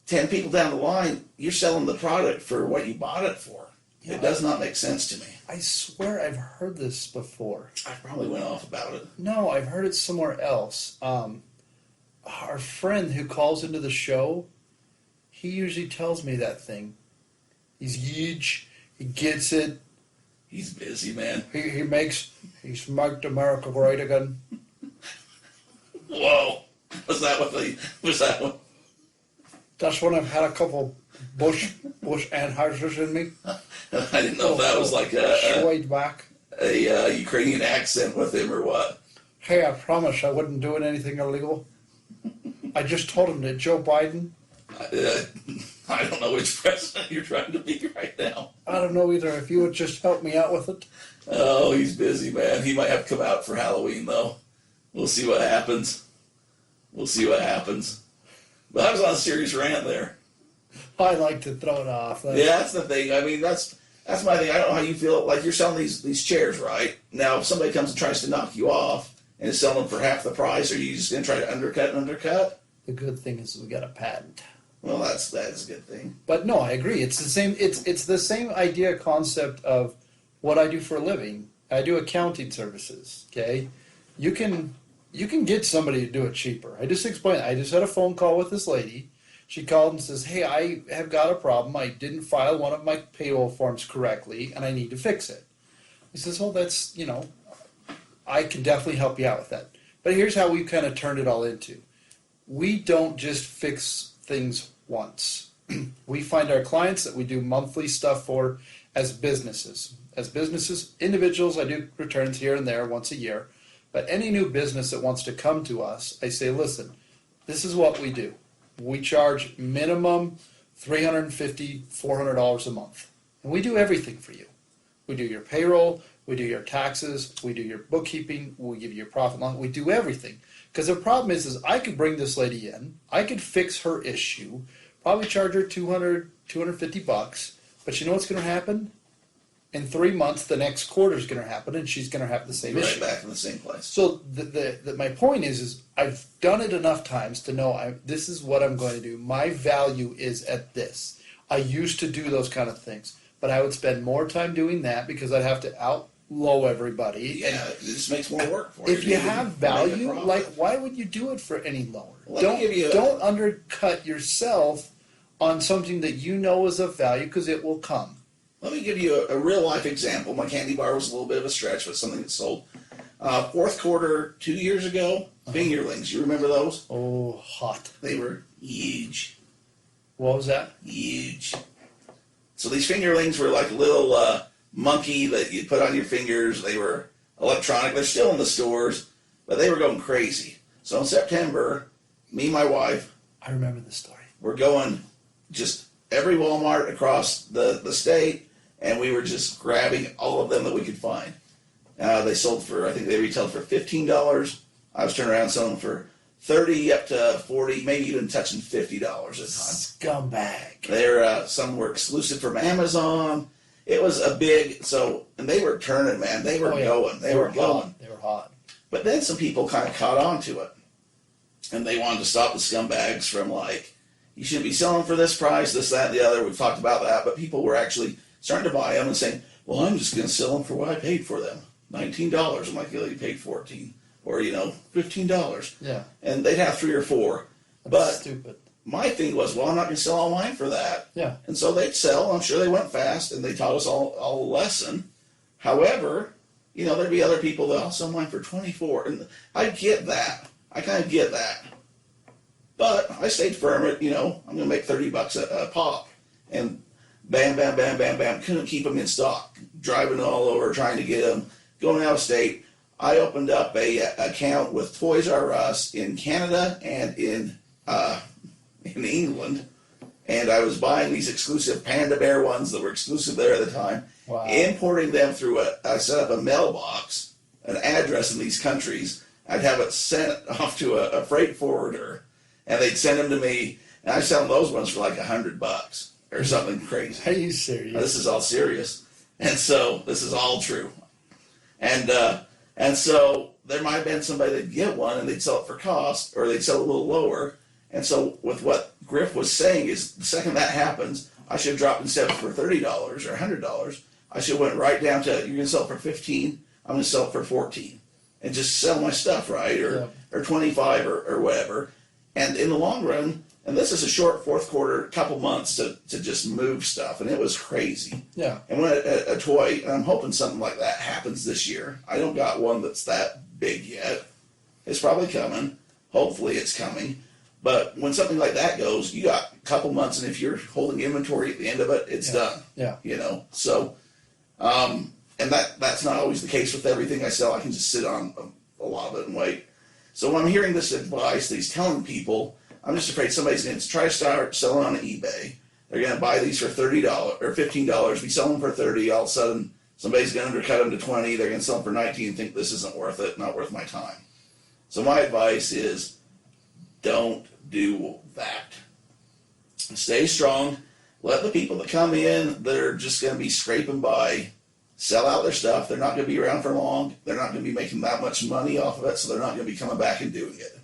10 people down the line, you're selling the product for what you bought it for. Yeah. It does not make sense to me. I swear I've heard this before. I probably went off about it. No, I've heard it somewhere else. Our friend who calls into the show, he usually tells me that thing. He's huge. He gets it. He's busy, man. He's marked America great again. Whoa. Was that one? That's when I've had a couple Bush Anheisers in me. I didn't know if that was like swayed back. A Ukrainian accent with him or what. Hey, I promise I wasn't doing anything illegal. I just told him that Joe Biden. I don't know which president you're trying to be right now. I don't know either. If you would just help me out with it. Oh, he's busy, man. He might have to come out for Halloween, though. We'll see what happens. But I was on a serious rant there. I like to throw it off. Yeah, that's the thing. I mean, that's my thing. I don't know how you feel. Like, you're selling these chairs, right? Now, if somebody comes and tries to knock you off and is selling them for half the price, are you just going to try to undercut? The good thing is we got a patent. Well, that's a good thing. But no, I agree. It's the same. It's the same idea concept of what I do for a living. I do accounting services. Okay, you can get somebody to do it cheaper. I just explained. I just had a phone call with this lady. She called and says, "Hey, I have got a problem. I didn't file one of my payroll forms correctly, and I need to fix it." He says, "Well, that's I can definitely help you out with that." But here's how we've kind of turned it all into. We don't just fix things once. We find our clients that we do monthly stuff for as businesses. As businesses, individuals, I do returns here and there once a year. But any new business that wants to come to us, I say, listen, this is what we do. We charge minimum $350, $400 a month. And we do everything for you. We do your payroll, we do your taxes, we do your bookkeeping, we give you your profit and loss, we do everything. Because the problem is I could bring this lady in, I could fix her issue, probably charge her $200, $250, but you know what's going to happen? In 3 months, the next quarter is going to happen, and she's going to have the same issue. Right back in the same place. So my point is I've done it enough times to know this is what I'm going to do. My value is at this. I used to do those kind of things, but I would spend more time doing that because I'd have to outlow everybody. Yeah, it just makes more work for you. If you have value, like why would you do it for any lower? Well, don't undercut yourself on something that you know is of value because it will come. Let me give you a real life example. My candy bar was a little bit of a stretch, but something that sold. Fourth quarter 2 years ago, fingerlings. You remember those? Oh, hot. They were huge. What was that? Huge. So these fingerlings were like a little monkey that you put on your fingers. They were electronic. They're still in the stores, but they were going crazy. So in September, me and my wife, I remember the story. we're going just every Walmart across the state, and we were just grabbing all of them that we could find. They sold for, I think they retailed for $15. I was turning around and selling them for $30 up to $40, maybe even touching $50 at times. Scumbag. They're some were exclusive from Amazon. It was a big and they were turning, man. They were going. They were going. Hot. They were hot. But then some people kind of caught on to it, and they wanted to stop the scumbags from you shouldn't be selling for this price, this, that, and the other. We've talked about that, but people were actually starting to buy them and saying, well, I'm just going to sell them for what I paid for them, $19. I'm like, you paid $14 or, $15. Yeah. And they'd have 3 or 4. That's but stupid. my thing was, well, I'm not going to sell all mine for that. Yeah. And so they'd sell. I'm sure they went fast, and they taught us all a lesson. However, there'd be other people that I'll sell mine for 24. And I get that. I kind of get that. But I stayed firm at, I'm going to make $30 a pop. And bam, bam, bam, bam, bam. Couldn't keep them in stock. Driving all over, trying to get them. Going out of state. I opened up a account with Toys R Us in Canada and in England. And I was buying these exclusive Panda Bear ones that were exclusive there at the time. Wow. Importing them through I set up a mailbox, an address in these countries. I'd have it sent off to a freight forwarder. And they'd send them to me, and I sell those ones for like $100 or something crazy. Are you serious? Now, this is all serious, and so this is all true. And so there might have been somebody that'd get one and they'd sell it for cost, or they'd sell it a little lower. And so with what Griff was saying is, the second that happens, I should have dropped instead for $30 or $100. I should have went right down to, you're going to sell it for 15, I'm going to sell it for 14, and just sell my stuff, right, or 25 or whatever. And in the long run, and this is a short fourth quarter, couple months to just move stuff, and it was crazy. Yeah. And when a toy, and I'm hoping something like that happens this year. I don't got one that's that big yet. It's probably coming. Hopefully it's coming. But when something like that goes, you got a couple months, and if you're holding inventory at the end of it, it's done. Yeah. So, and that's not always the case with everything I sell. I can just sit on a lot of it and wait. So when I'm hearing this advice that he's telling people, I'm just afraid somebody's going to try to start selling on eBay. They're going to buy these for $30 or $15. We sell them for $30. All of a sudden, somebody's going to undercut them to $20. They're going to sell them for $19 and think this isn't worth it, not worth my time. So my advice is, don't do that. Stay strong. Let the people that come in that are just going to be scraping by sell out their stuff. They're not going to be around for long. They're not going to be making that much money off of it, so they're not going to be coming back and doing it.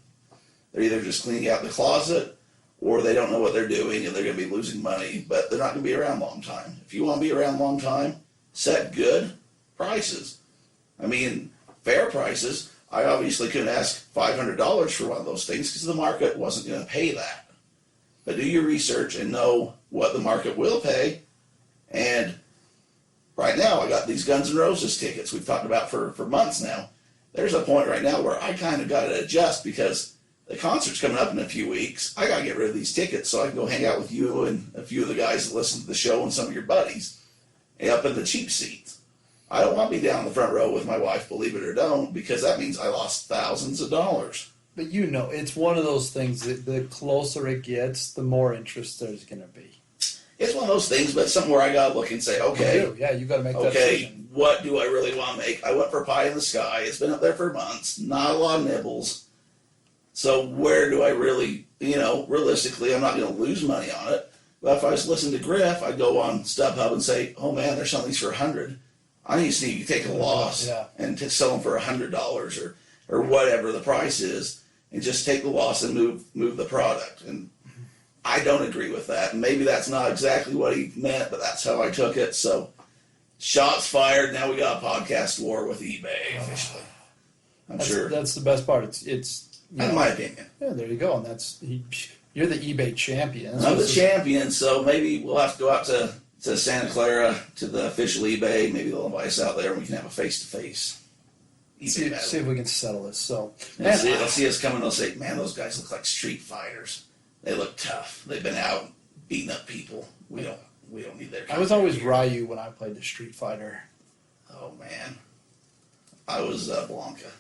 They're either just cleaning out the closet, or they don't know what they're doing and they're going to be losing money, but they're not going to be around a long time. If you want to be around a long time, set good prices. I mean, fair prices. I obviously couldn't ask $500 for one of those things because the market wasn't going to pay that. But do your research and know what the market will pay. And right now, I got these Guns N' Roses tickets we've talked about for months now. There's a point right now where I kind of got to adjust because the concert's coming up in a few weeks. I got to get rid of these tickets so I can go hang out with you and a few of the guys that listen to the show and some of your buddies up in the cheap seats. I don't want to be down in the front row with my wife, believe it or don't, because that means I lost thousands of dollars. But you know, it's one of those things that the closer it gets, the more interest there's going to be. It's one of those things, but something where I got to look and say, okay, Yeah, you got to make that decision. What do I really want to make? I went for Pie in the Sky. It's been up there for months. Not a lot of nibbles. So where do I really, realistically, I'm not going to lose money on it. But if I was listening to Griff, I'd go on StubHub and say, oh man, there's some of these for $100. I just need to take a loss and to sell them for $100 or whatever the price is, and just take the loss and move the product. And I don't agree with that. And maybe that's not exactly what he meant, but that's how I took it. So shots fired. Now we got a podcast war with eBay officially. Sure That's the best part. It's in my opinion. Yeah, there you go. And you're the eBay champion. I'm the champion, so maybe we'll have to go out to Santa Clara to the official eBay. Maybe they'll invite us out there and we can have a face-to-face see if we can settle this. So they'll see us coming. They'll say, man, those guys look like street fighters. They look tough. They've been out beating up people. We don't need their. I was always Ryu when I played the Street Fighter. Oh man, I was Blanca.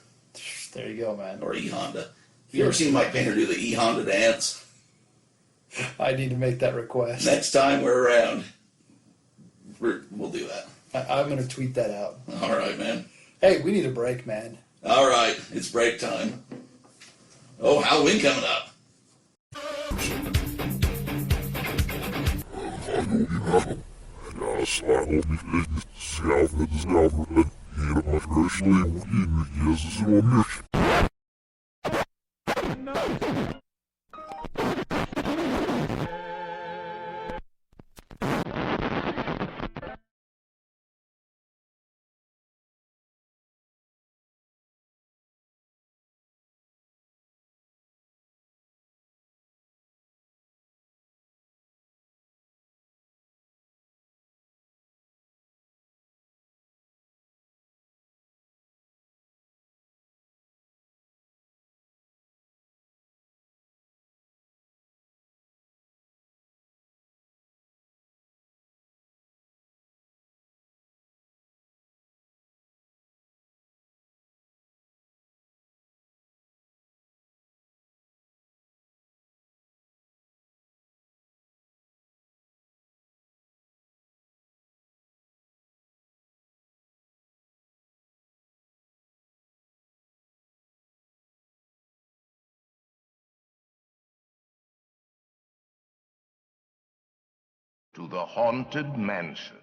There you go, man. Or E Honda. You ever seen Mike Painter do the E Honda dance? I need to make that request. Next time we're around, we'll do that. I'm going to tweet that out. All right, man. Hey, we need a break, man. All right, it's break time. Oh, Halloween coming up. To the haunted mansion.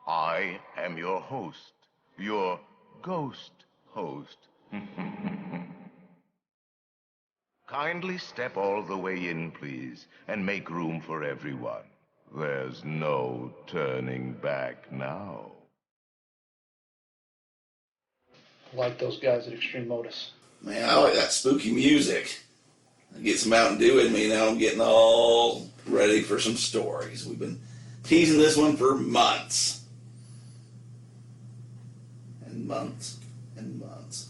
I am your host, your ghost host. Kindly step all the way in, please, and make room for everyone. There's no turning back now. Like those guys at Extreme Motus. Man, I like that spooky music. I get some Mountain Dew in me now. I'm getting all ready for some stories. We've been teasing this one for months. And months and months.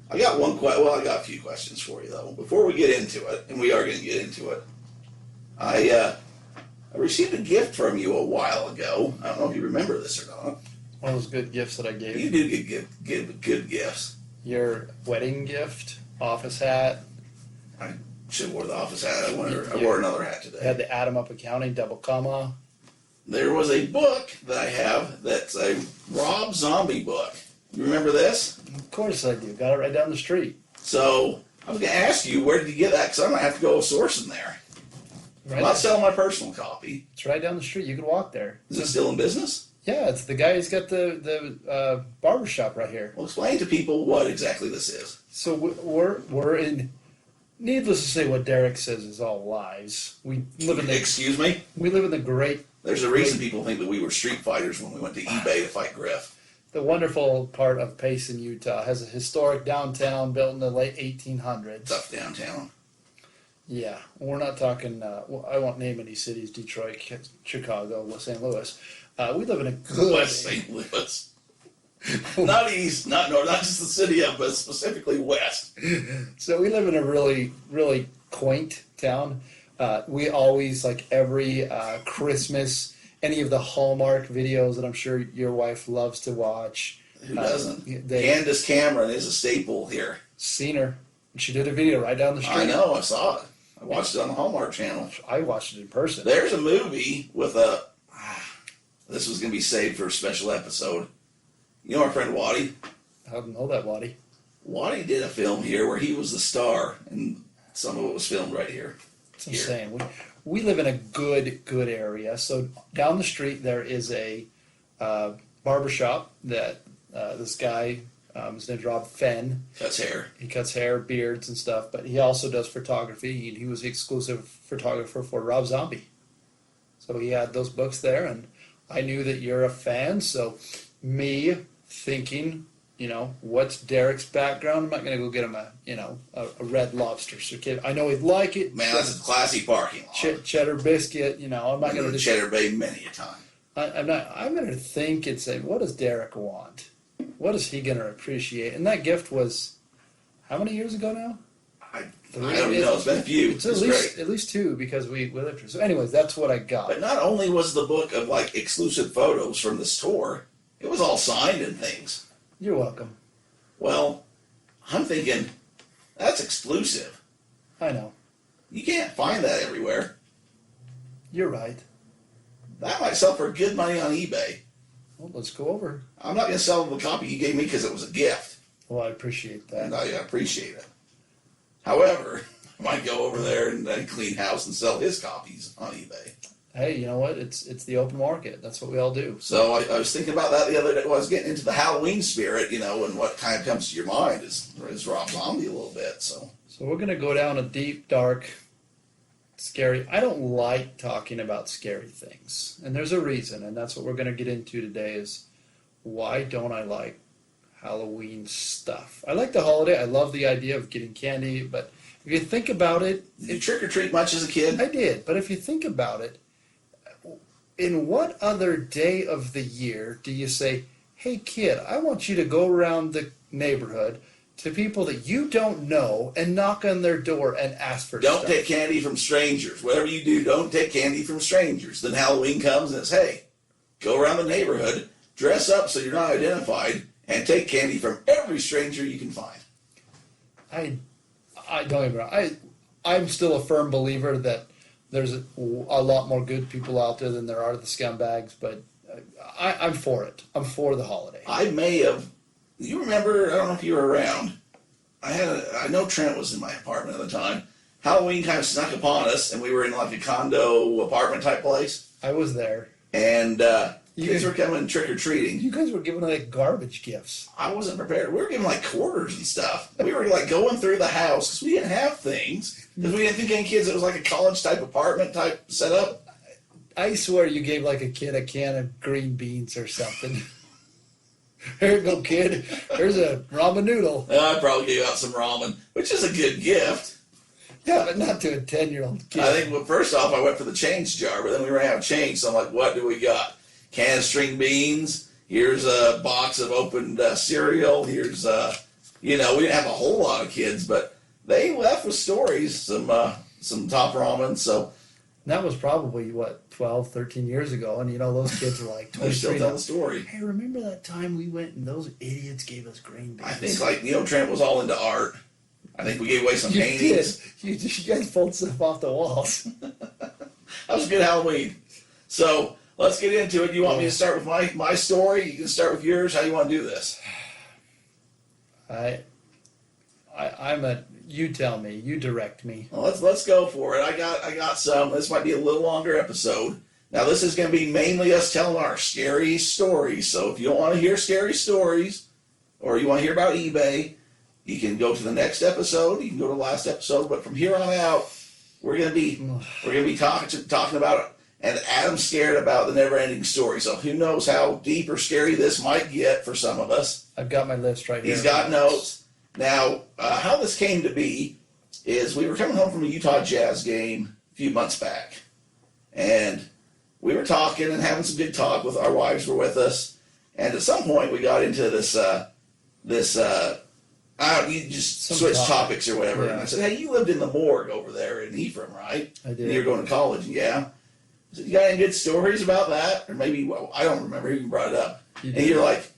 I got I got a few questions for you, though. Before we get into it, and we are going to get into it, I received a gift from you a while ago. I don't know if you remember this or not. One of those good gifts that I gave You do give good gifts. Your wedding gift, office hat. I should have wore the office hat. I wore another hat today. It had the Atom Up Accounting double comma. There was a book that I have that's a Rob Zombie book. You remember this? Of course I do. Got it right down the street. So I was going to ask you, where did you get that? Because I might have to go sourcing there. Right, I'm not selling my personal copy. It's right down the street. You can walk there. Is it still in business? Yeah, it's the guy who's got the barber shop right here. Well, explain to people what exactly this is. So we're in. Needless to say, what Derek says is all lies. We live in the. Excuse me? We live in the great. There's a reason people think that we were street fighters when we went to eBay to fight Griff. the wonderful part of Payson, Utah, has a historic downtown built in the late 1800s. Tough downtown. Yeah, we're not talking. Well, I won't name any cities: Detroit, Chicago, St. Louis. We live in a good West St. Louis. Not east, not north, not just the city of, but specifically west. So we live in a really, really quaint town. We always, like every Christmas, any of the Hallmark videos that I'm sure your wife loves to watch. Who doesn't? Candace Cameron is a staple here. Seen her. She did a video right down the street. I know, I saw it. I watched it on the Hallmark Channel. I watched it in person. There's a movie with a... This was going to be saved for a special episode. You know our friend Waddy? I don't know that, Waddy. Waddy did a film here where he was the star, and some of it was filmed right here. That's what I'm saying. We live in a good area. So down the street there is a barbershop that this guy, his name's Rob Fenn. Cuts hair. He cuts hair, beards, and stuff, but he also does photography. He was the exclusive photographer for Rob Zombie. So he had those books there, and I knew that you're a fan, so me thinking, what's Derek's background? I'm not going to go get him a Red Lobster. So kid, I know he'd like it. Man, that's a classy parking lot. Cheddar biscuit, I'm not going to Cheddar Bay many a time. I'm going to think and say, what does Derek want? What is he going to appreciate? And that gift was, how many years ago now? I don't know. It's been a few. It's great. at least two because we lived here. So anyways, that's what I got. But not only was the book of like exclusive photos from the store, it was all signed and things. You're welcome. Well, I'm thinking, that's exclusive. I know. You can't find that everywhere. You're right. That might sell for good money on eBay. Well, let's go over. I'm not going to sell the copy you gave me because it was a gift. Well, I appreciate that. And I appreciate it. However, I might go over there and clean house and sell his copies on eBay. Hey, you know what? It's the open market. That's what we all do. So I was thinking about that the other day. Well, I was getting into the Halloween spirit, and what kind of comes to your mind is Rob Zombie a little bit. So we're going to go down a deep, dark, scary. I don't like talking about scary things. And there's a reason, and that's what we're going to get into today is why don't I like Halloween stuff? I like the holiday. I love the idea of getting candy, but if you think about it... Did you trick or treat much as a kid? I did, but if you think about it, in what other day of the year do you say, hey kid, I want you to go around the neighborhood to people that you don't know and knock on their door and ask for stuff? Don't take candy from strangers. Whatever you do, don't take candy from strangers. Then Halloween comes and it's, hey, go around the neighborhood, dress up so you're not identified, and take candy from every stranger you can find. I don't even know. I'm still a firm believer that there's a lot more good people out there than there are the scumbags, but I'm for it. I'm for the holiday. I may have, you remember, I don't know if you were around, I know Trent was in my apartment at the time. Halloween kind of snuck upon us, and we were in like a condo apartment type place. I was there. And kids were coming trick-or-treating. You guys were giving like garbage gifts. I wasn't prepared. We were giving like quarters and stuff. We were like going through the house because we didn't have things. Because we didn't think any kids, it was like a college type apartment type setup. I swear you gave like a kid a can of green beans or something. Here you go, kid. There's a ramen noodle. I probably gave out some ramen, which is a good gift. Yeah, but not to a 10-year-old kid. I think, well, first off, I went for the change jar, but then we ran out of change. So I'm like, what do we got? Can of string beans. Here's a box of opened cereal. Here's, we didn't have a whole lot of kids, but they left with stories, some top ramen. So that was probably, 12, 13 years ago. And, those kids are like 23. they still tell the story. Hey, remember that time we went and those idiots gave us green beans? I think, Trent was all into art. I think we gave away some you paintings. Did. You guys pulled stuff off the walls. That was a good Halloween. So let's get into it. You want me to start with my story? You can start with yours. How you want to do this? You tell me. You direct me. Well, let's go for it. I got some. This might be a little longer episode. Now this is going to be mainly us telling our scary stories. So if you don't want to hear scary stories, or you want to hear about eBay, you can go to the next episode. You can go to the last episode. But from here on out, we're going to be talking about And Adam's scared about the never-ending story. So who knows how deep or scary this might get for some of us. I've got my list right here. He's got notes. Now, how this came to be is we were coming home from a Utah Jazz game a few months back. And we were talking and having some good talk with our wives were with us. And at some point we got into this, you just switch topics or whatever. Yeah. And I said, hey, you lived in the morgue over there in Ephraim, right? I did. And you're going to college, yeah. I said, you got any good stories about that? Or maybe, well, I don't remember who brought it up. And you're like,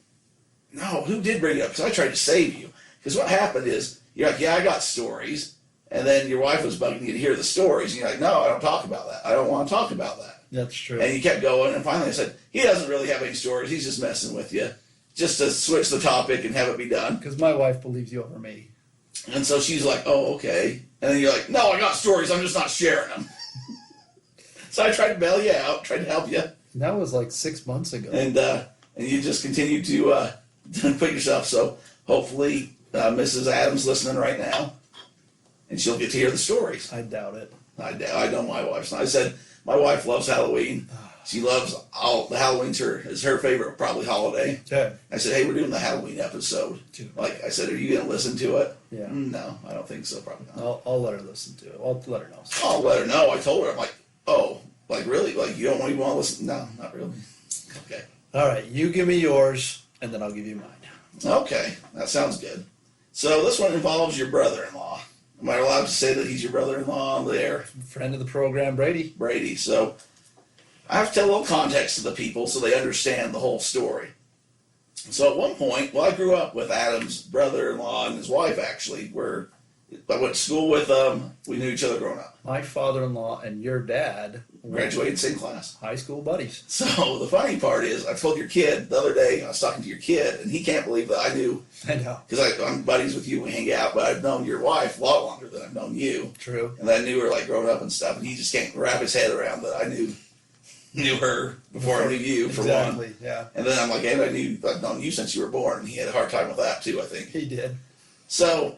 no, who did bring it up? Because I tried to save you. Because what happened is, you're like, yeah, I got stories. And then your wife was bugging you to hear the stories. And you're like, no, I don't talk about that. I don't want to talk about that. That's true. And you kept going. And finally I said, he doesn't really have any stories. He's just messing with you. Just to switch the topic and have it be done. Because my wife believes you over me. And so she's like, oh, okay. And then you're like, no, I got stories. I'm just not sharing them. So I tried to bail you out, tried to help you. That was like 6 months ago. And you just continue to put yourself. So hopefully Mrs. Adams listening right now. And she'll get to hear the stories. I doubt it. I know my wife's not. I said, my wife loves Halloween. She loves the Halloween's is her favorite probably holiday. Okay. I said, hey, we're doing the Halloween episode. Like I said, are you going to listen to it? Yeah. No, I don't think so. Probably not. I'll let her listen to it. I'll let her know. I'll let her know. I told her, I'm like, oh, like really? Like you don't even want to listen? No, not really. Okay. All right. You give me yours, and then I'll give you mine. Okay. That sounds good. So this one involves your brother-in-law. Am I allowed to say that he's your brother-in-law on the air? Friend of the program, Brady. Brady. So I have to tell a little context to the people so they understand the whole story. So at one point, well, I grew up with Adam's brother-in-law and his wife, actually, where I went to school with them. We knew each other growing up. My father-in-law and your dad graduated same class. High school buddies. So the funny part is, I told your kid the other day, I was talking to your kid, and he can't believe that I knew. I know. Because I'm buddies with you, we hang out, but I've known your wife a lot longer than I've known you. True. And I knew her like growing up and stuff, and he just can't wrap his head around that I knew her before I knew you, for exactly, one. Yeah. And then I'm like, and I've known you since you were born, and he had a hard time with that too, I think. He did. So,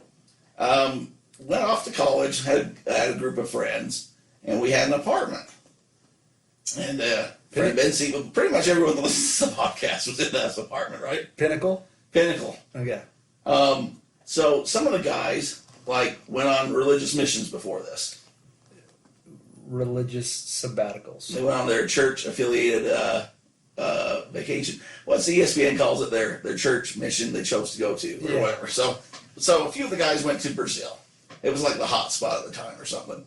went off to college, had a group of friends, and we had an apartment. And pretty much everyone that listens to the podcast was in that apartment, right? Pinnacle? Pinnacle. Okay. So some of the guys like went on religious missions before this. Religious sabbaticals. They went on their church affiliated vacation. What's ESPN calls it their church mission they chose to go to or whatever. So a few of the guys went to Brazil. It was like the hot spot at the time or something.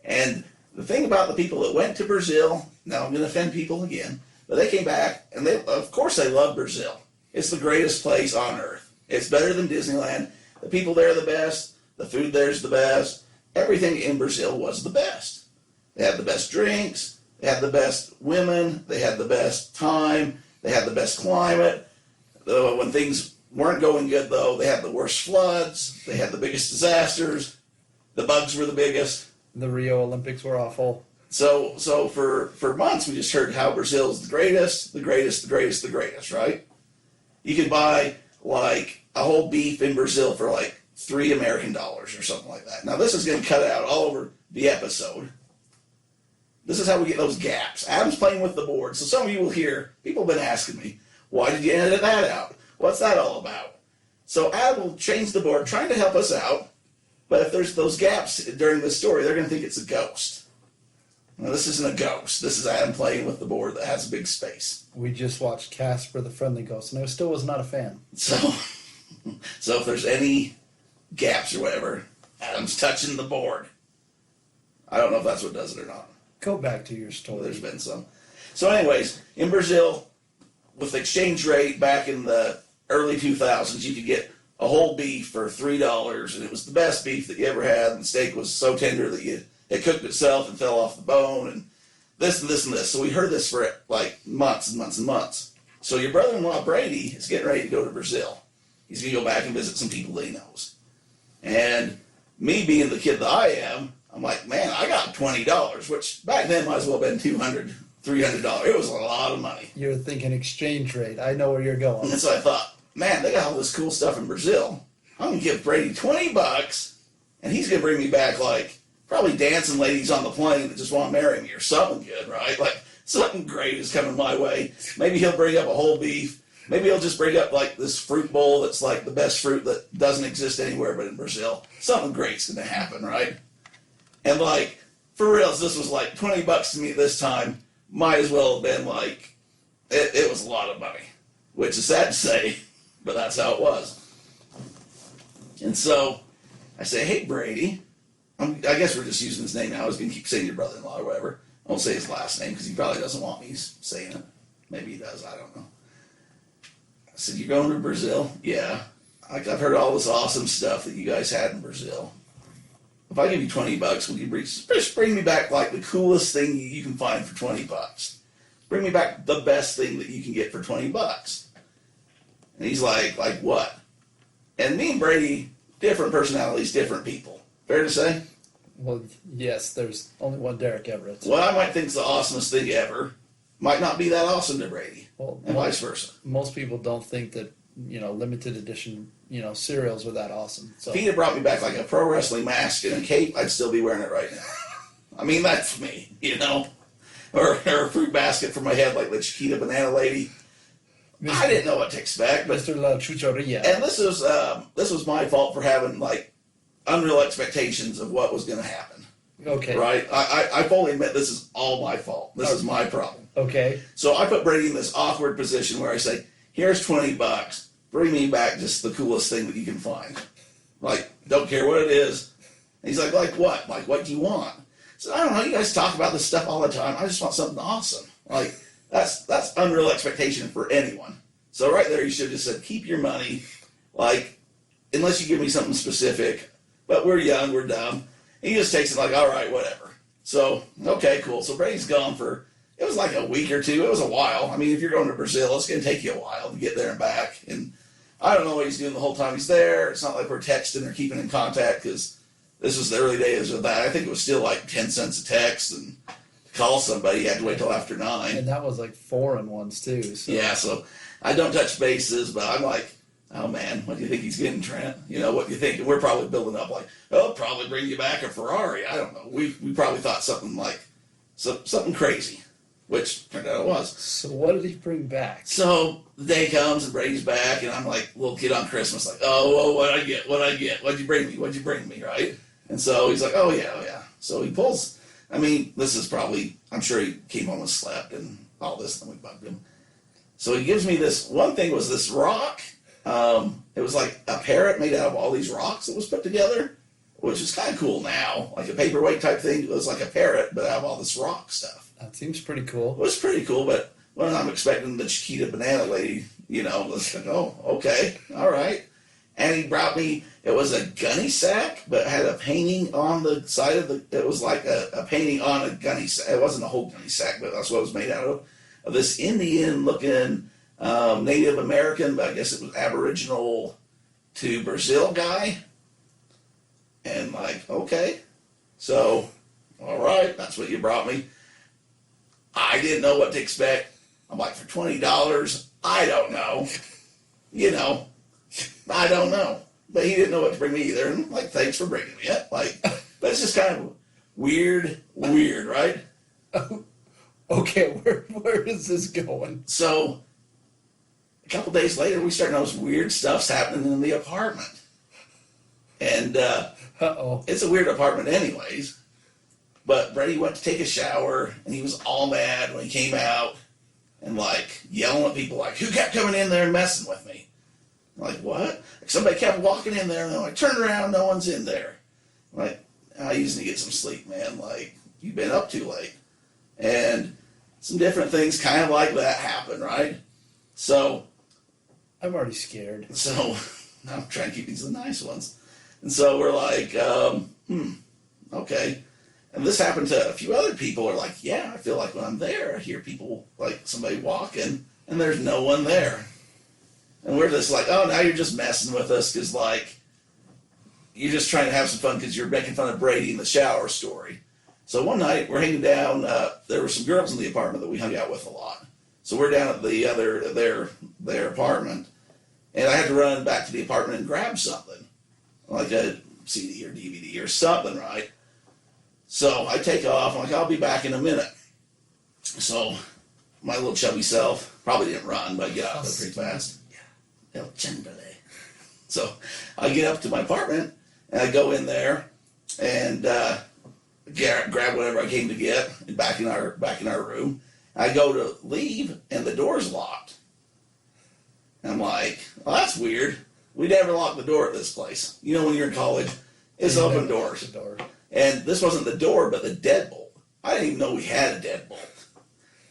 And the thing about the people that went to Brazil, now I'm going to offend people again, but they came back and of course they love Brazil. It's the greatest place on earth. It's better than Disneyland. The people there are the best. The food there's the best. Everything in Brazil was the best. They had the best drinks. They had the best women. They had the best time. They had the best climate. When things weren't going good, though, they had the worst floods. They had the biggest disasters. The bugs were the biggest. The Rio Olympics were awful. So for months, we just heard how Brazil's the greatest, the greatest, the greatest, the greatest, right? You could buy, like, a whole beef in Brazil for, like, $3 American or something like that. Now, this is going to cut out all over the episode. This is how we get those gaps. Adam's playing with the board. So some of you will hear, people have been asking me, why did you edit that out? What's that all about? So Adam will change the board, trying to help us out. But if there's those gaps during the story, they're going to think it's a ghost. Now, this isn't a ghost. This is Adam playing with the board that has a big space. We just watched Casper the Friendly Ghost, and I still was not a fan. So if there's any gaps or whatever, Adam's touching the board. I don't know if that's what does it or not. Go back to your story. Well, there's been some. So anyways, in Brazil, with the exchange rate back in the early 2000s, you could get a whole beef for $3, and it was the best beef that you ever had, and the steak was so tender that it cooked itself and fell off the bone, and this and this and this. So we heard this for like months and months and months. So your brother-in-law, Brady, is getting ready to go to Brazil. He's going to go back and visit some people that he knows. And me being the kid that I am, I'm like, man, I got $20, which back then might as well have been $200, $300. It was a lot of money. You're thinking exchange rate. I know where you're going. And so I thought, man, they got all this cool stuff in Brazil. I'm going to give Brady $20, and he's going to bring me back like probably dancing ladies on the plane that just want to marry me or something good, right? Like something great is coming my way. Maybe he'll bring up a whole beef. Maybe he'll just bring up like this fruit bowl that's like the best fruit that doesn't exist anywhere but in Brazil. Something great's going to happen, right? And like, for reals, this was like $20 to me this time. Might as well have been like, it was a lot of money, which is sad to say, but that's how it was. And so I say, hey, Brady, I guess we're just using his name now. I was going to keep saying your brother-in-law or whatever. I won't say his last name because he probably doesn't want me saying it. Maybe he does, I don't know. I said, you're going to Brazil? Yeah. I've heard all this awesome stuff that you guys had in Brazil. If I give you $20, will you just bring me back like the coolest thing you can find for $20? Bring me back the best thing that you can get for $20. And he's like what? And me and Brady, different personalities, different people. Fair to say? Well, yes, there's only one Derek Everett. What I might think is the awesomest thing ever might not be that awesome to Brady, and vice versa. Most people don't think that, limited edition, cereals are that awesome. So If he'd have brought me back like a pro wrestling mask and a cape, I'd still be wearing it right now. I mean, that's me, Or a fruit basket for my head like the Chiquita Banana Lady. I didn't know what to expect, but Mr. La Chucheria. and this was my fault for having like unreal expectations of what was going to happen. Okay. Right? I fully admit this is all my fault. This is my problem. Okay. So I put Brady in this awkward position where I say, here's $20. Bring me back just the coolest thing that you can find. Like, don't care what it is. And he's like what? Like, what do you want? So I don't know. You guys talk about this stuff all the time. I just want something awesome. Like, that's unreal expectation for anyone. So right there, you should have just said, keep your money. Like, unless you give me something specific. But we're young, we're dumb. And he just takes it like, all right, whatever. So, okay, cool. So Brady's gone for, it was like a week or two. It was a while. I mean, if you're going to Brazil, it's going to take you a while to get there and back. And I don't know what he's doing the whole time he's there. It's not like we're texting or keeping in contact because this was the early days of that. I think it was still like 10 cents a text, and to call somebody, you had to wait till after 9. And that was like foreign ones too. So. Yeah, so I don't touch bases, but I'm like, oh man, what do you think he's getting, Trent? What do you think? And we're probably building up like, oh, I'll probably bring you back a Ferrari. I don't know. We probably thought something like, something crazy, which turned out it was. So what did he bring back? So the day comes and Brady's back, and I'm like, little kid on Christmas, like, oh, what'd I get? What'd you bring me, right? And so he's like, oh yeah. So he pulls, I mean, this is probably, I'm sure he came home and slept and all this, and we bugged him. So he gives me this, one thing was this rock. It was like a parrot made out of all these rocks that was put together, which is kind of cool now. Like a paperweight type thing. It was like a parrot, but out of all this rock stuff. That seems pretty cool. It was pretty cool, but when I'm expecting the Chiquita Banana Lady, was like, oh, okay, all right. And he brought me, it was a gunny sack, but had a painting on the side of it was like a painting on a gunny sack. It wasn't a whole gunny sack, but that's what it was made out of this Indian-looking Native American, but I guess it was Aboriginal to Brazil guy. And like, okay, so, all right, that's what you brought me. I didn't know what to expect. I'm like, for $20, I don't know. I don't know. But he didn't know what to bring me either. And I'm like, thanks for bringing me it. Like, that's just kind of weird, right? Okay, where is this going? So, a couple days later, we start noticing weird stuff's happening in the apartment. And it's a weird apartment anyways. But Brady went to take a shower, and he was all mad when he came out and, like, yelling at people, like, who kept coming in there and messing with me? I'm like, what? Like, somebody kept walking in there, and then I turned around, no one's in there. I'm like, I used to get some sleep, man. Like, you've been up too late. And some different things kind of like that happen, right? So I'm already scared. So I'm trying to keep these the nice ones. And so we're like, okay. And this happened to a few other people are like, yeah, I feel like when I'm there, I hear people, like somebody walking, and there's no one there. And we're just like, oh, now you're just messing with us because, like, you're just trying to have some fun because you're making fun of Brady in the shower story. So one night, we're hanging down, there were some girls in the apartment that we hung out with a lot. So we're down at the other, their apartment, and I had to run back to the apartment and grab something, like a CD or DVD or something, right? So I take off. I'm like, I'll be back in a minute. So my little chubby self probably didn't run, but I get out there pretty fast. El Chambele. So I get up to my apartment and I go in there and grab whatever I came to get back in our room. I go to leave and the door's locked. And I'm like, well, that's weird. We never lock the door at this place. You know, when you're in college, it's open doors. And this wasn't the door, but the deadbolt. I didn't even know we had a deadbolt.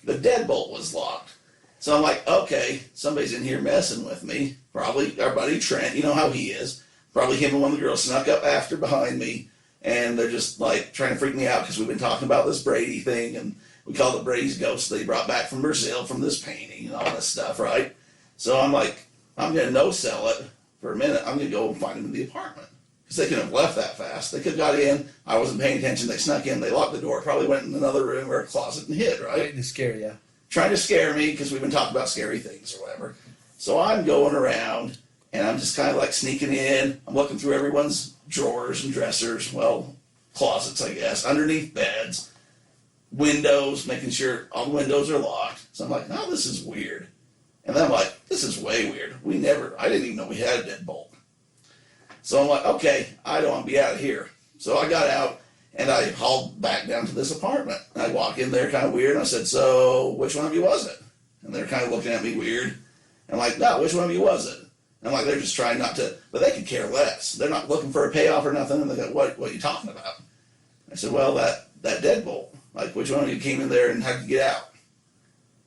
The deadbolt was locked. So I'm like, okay, somebody's in here messing with me. Probably our buddy Trent, you know how he is. Probably him and one of the girls snuck up after behind me. And they're just like trying to freak me out because we've been talking about this Brady thing. And we call it Brady's ghost they brought back from Brazil from this painting and all this stuff, right? So I'm like, I'm going to no-sell it for a minute. I'm going to go and find him in the apartment. Because they couldn't have left that fast. They could have got in. I wasn't paying attention. They snuck in. They locked the door. Probably went in another room or a closet and hid, right? Waiting to scare you. Trying to scare me because we've been talking about scary things or whatever. So I'm going around and I'm just kind of like sneaking in. I'm looking through everyone's drawers and dressers, well, closets, I guess, underneath beds, windows, making sure all the windows are locked. So I'm like, oh, this is weird. And then I'm like, this is way weird. I didn't even know we had a deadbolt. So I'm like, okay, I don't want to be out of here. So I got out. And I hauled back down to this apartment. And I walk in there kind of weird. And I said, so which one of you was it? And they're kind of looking at me weird. And I'm like, no, which one of you was it? And I'm like, they're just trying not to, but they could care less. They're not looking for a payoff or nothing. And they go, what are you talking about? I said, well, that deadbolt. Like, which one of you came in there and had to get out?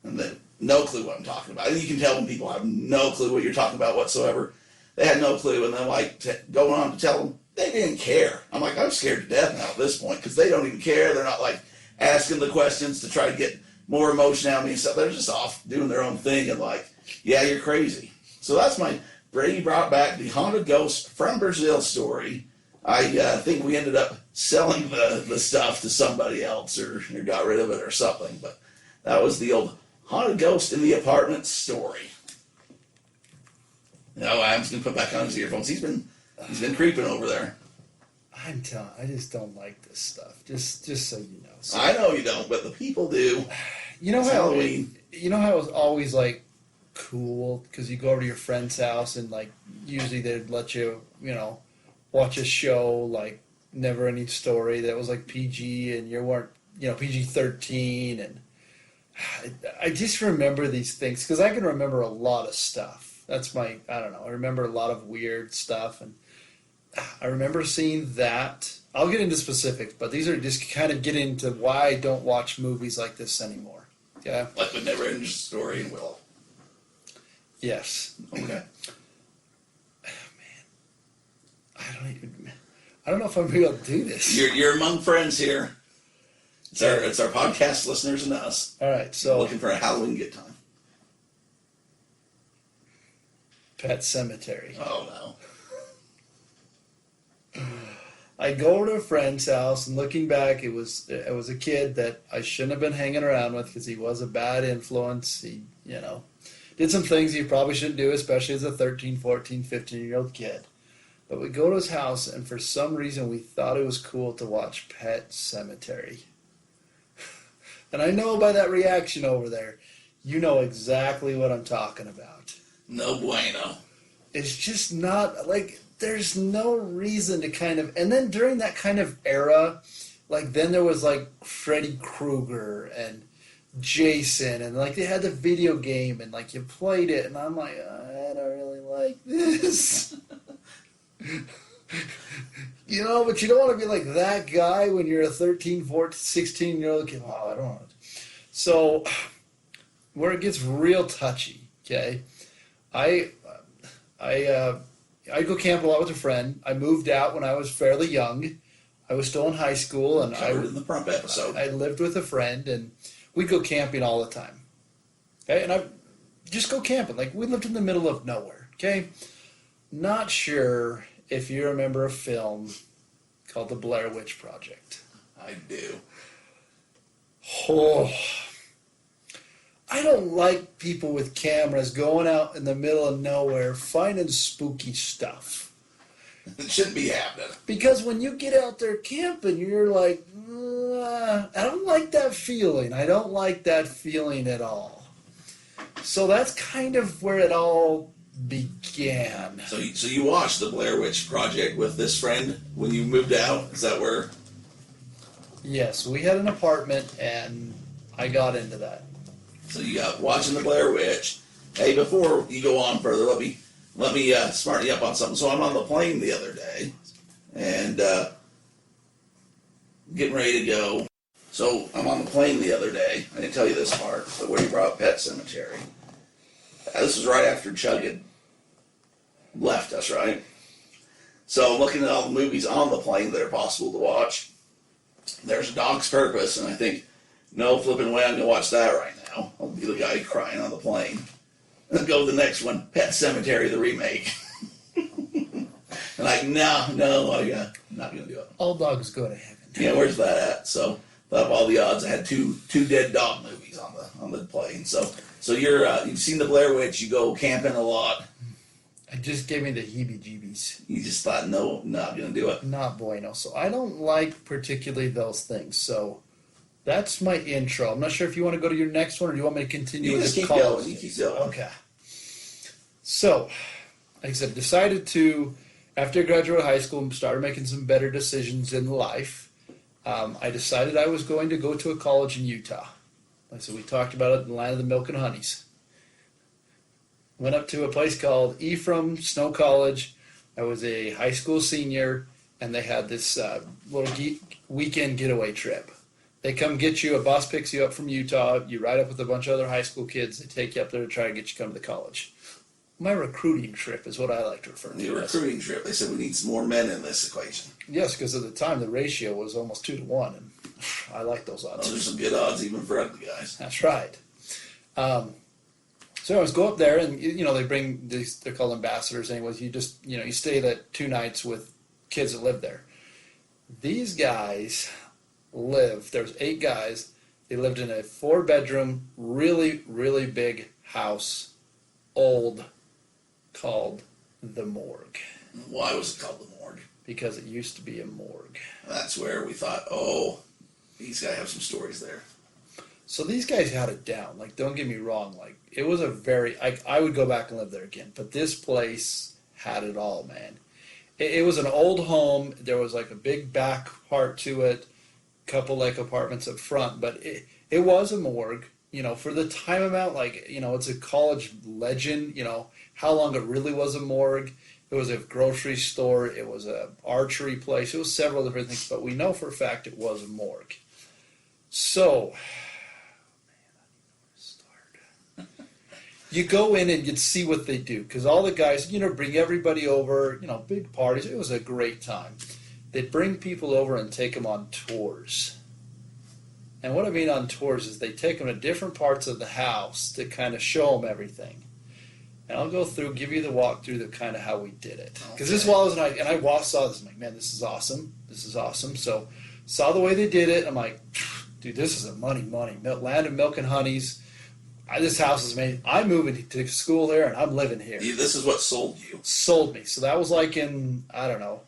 And they no clue what I'm talking about. And you can tell when people have no clue what you're talking about whatsoever. They had no clue. And then like going on to tell them, they didn't care. I'm like, I'm scared to death now at this point because they don't even care. They're not like asking the questions to try to get more emotion out of me and stuff. They're just off doing their own thing and like, yeah, you're crazy. So that's my Brady brought back the haunted ghost from Brazil story. I think we ended up selling the stuff to somebody else or got rid of it or something. But that was the old haunted ghost in the apartment story. No, I'm just going to put back on his earphones. He's been creeping over there. I'm telling. I just don't like this stuff. Just so you know. So, I know you don't, but the people do. You know It's how Halloween. You know how it was always like cool because you go over to your friend's house and like usually they'd let you watch a show like Never Ending Story that was like PG and you weren't PG-13 and I just remember these things because I can remember a lot of stuff. That's I don't know. I remember a lot of weird stuff and I remember seeing that. I'll get into specifics, but these are just kind of get into why I don't watch movies like this anymore. Yeah. Like the Never Ending Story and Willow. Yes. Okay. I don't know if I'm able to do this. You're among friends here. It's our podcast listeners and us. All right, so Looking for a Halloween good time. Pet Cemetery. Oh no. I go to a friend's house, and looking back, it was a kid that I shouldn't have been hanging around with because he was a bad influence. He, did some things you probably shouldn't do, especially as a 13, 14, 15-year-old kid. But we go to his house, and for some reason, we thought it was cool to watch Pet Cemetery. And I know by that reaction over there, you know exactly what I'm talking about. No bueno. It's just not, like, there's no reason to kind of, and then during that kind of era, like, then there was, like, Freddy Krueger and Jason, and, like, they had the video game, and, like, you played it, and I'm like, I don't really like this. But you don't want to be like that guy when you're a 13, 14, 16-year-old kid. Oh, I don't want to. So, where it gets real touchy, okay, I go camp a lot with a friend. I moved out when I was fairly young. I was still in high school, and Covered in the prompt episode. I lived with a friend, and we'd go camping all the time. Okay, and I just go camping. Like, we lived in the middle of nowhere, okay? Not sure if you remember a film called The Blair Witch Project. I do. Oh, I don't like people with cameras going out in the middle of nowhere finding spooky stuff. It shouldn't be happening. Because when you get out there camping, you're like, I don't like that feeling. I don't like that feeling at all. So that's kind of where it all began. So you watched the Blair Witch Project with this friend when you moved out? Is that where? Yes, we had an apartment, and I got into that. So you got watching the Blair Witch. Hey, before you go on further, let me smarten you up on something. So I'm on the plane the other day, and getting ready to go. So I'm on the plane the other day. I didn't tell you this part, but where you brought up Pet Cemetery. This was right after Chug had left us, right? So I'm looking at all the movies on the plane that are possible to watch. There's A Dog's Purpose, and I think, no flipping way, I'm going to watch that right now. I'll be the guy crying on the plane. And then go to the next one, Pet Cemetery, the remake. And like, no, I'm not going to do it. All dogs go to heaven. Yeah, where's that at? So, of all the odds, I had two dead dog movies on the plane. So you've seen the Blair Witch. You go camping a lot. It just gave me the heebie-jeebies. You just thought, no, not gonna do it. Not bueno. So I don't like particularly those things. So that's my intro. I'm not sure if you want to go to your next one or do you want me to continue You with just the keep college going. You keep going. Okay. So, like I said, decided to, after I graduated high school, started making some better decisions in life. I decided I was going to go to a college in Utah. Like I said, we talked about it in the land of the milk and honeys. Went up to a place called Ephraim Snow College. I was a high school senior, and they had this little weekend getaway trip. They come get you, a bus picks you up from Utah, you ride up with a bunch of other high school kids, they take you up there to try to get you to come to the college. My recruiting trip is what I like to refer to The as. recruiting trip. They said we need some more men in this equation. Yes, because at the time the ratio was almost 2 to 1, and I like those odds. Those are some good odds even for ugly guys. That's right. So I was go up there, and they bring these. They're called ambassadors, anyways. You just you stay that 2 nights with kids that live there. These guys lived. There was 8 guys. They lived in a 4-bedroom, really really big house, old, called the morgue. Why was it called the morgue? Because it used to be a morgue. That's where we thought, oh, these guys have some stories there. So these guys had it down. Like, don't get me wrong. Like, it was a very. I would go back and live there again. But this place had it all, man. It was an old home. There was like a big back part to it. Couple like apartments up front. But it was a morgue. For the time amount, like, it's a college legend. How long it really was a morgue. It was a grocery store. It was a archery place. It was several different things. But we know for a fact it was a morgue. So. You go in and you'd see what they do, because all the guys, bring everybody over, big parties. It was a great time. They'd bring people over and take them on tours. And what I mean on tours is they take them to different parts of the house to kind of show them everything. And I'll go through, give you the walkthrough of kind of how we did it. Because this was, saw this, I'm like, man, this is awesome. This is awesome. So saw the way they did it. I'm like, dude, this is a money, land of milk and honeys. This house is amazing. I'm moving to school there, and I'm living here. This is what sold you. Sold me. So that was like in, I don't know,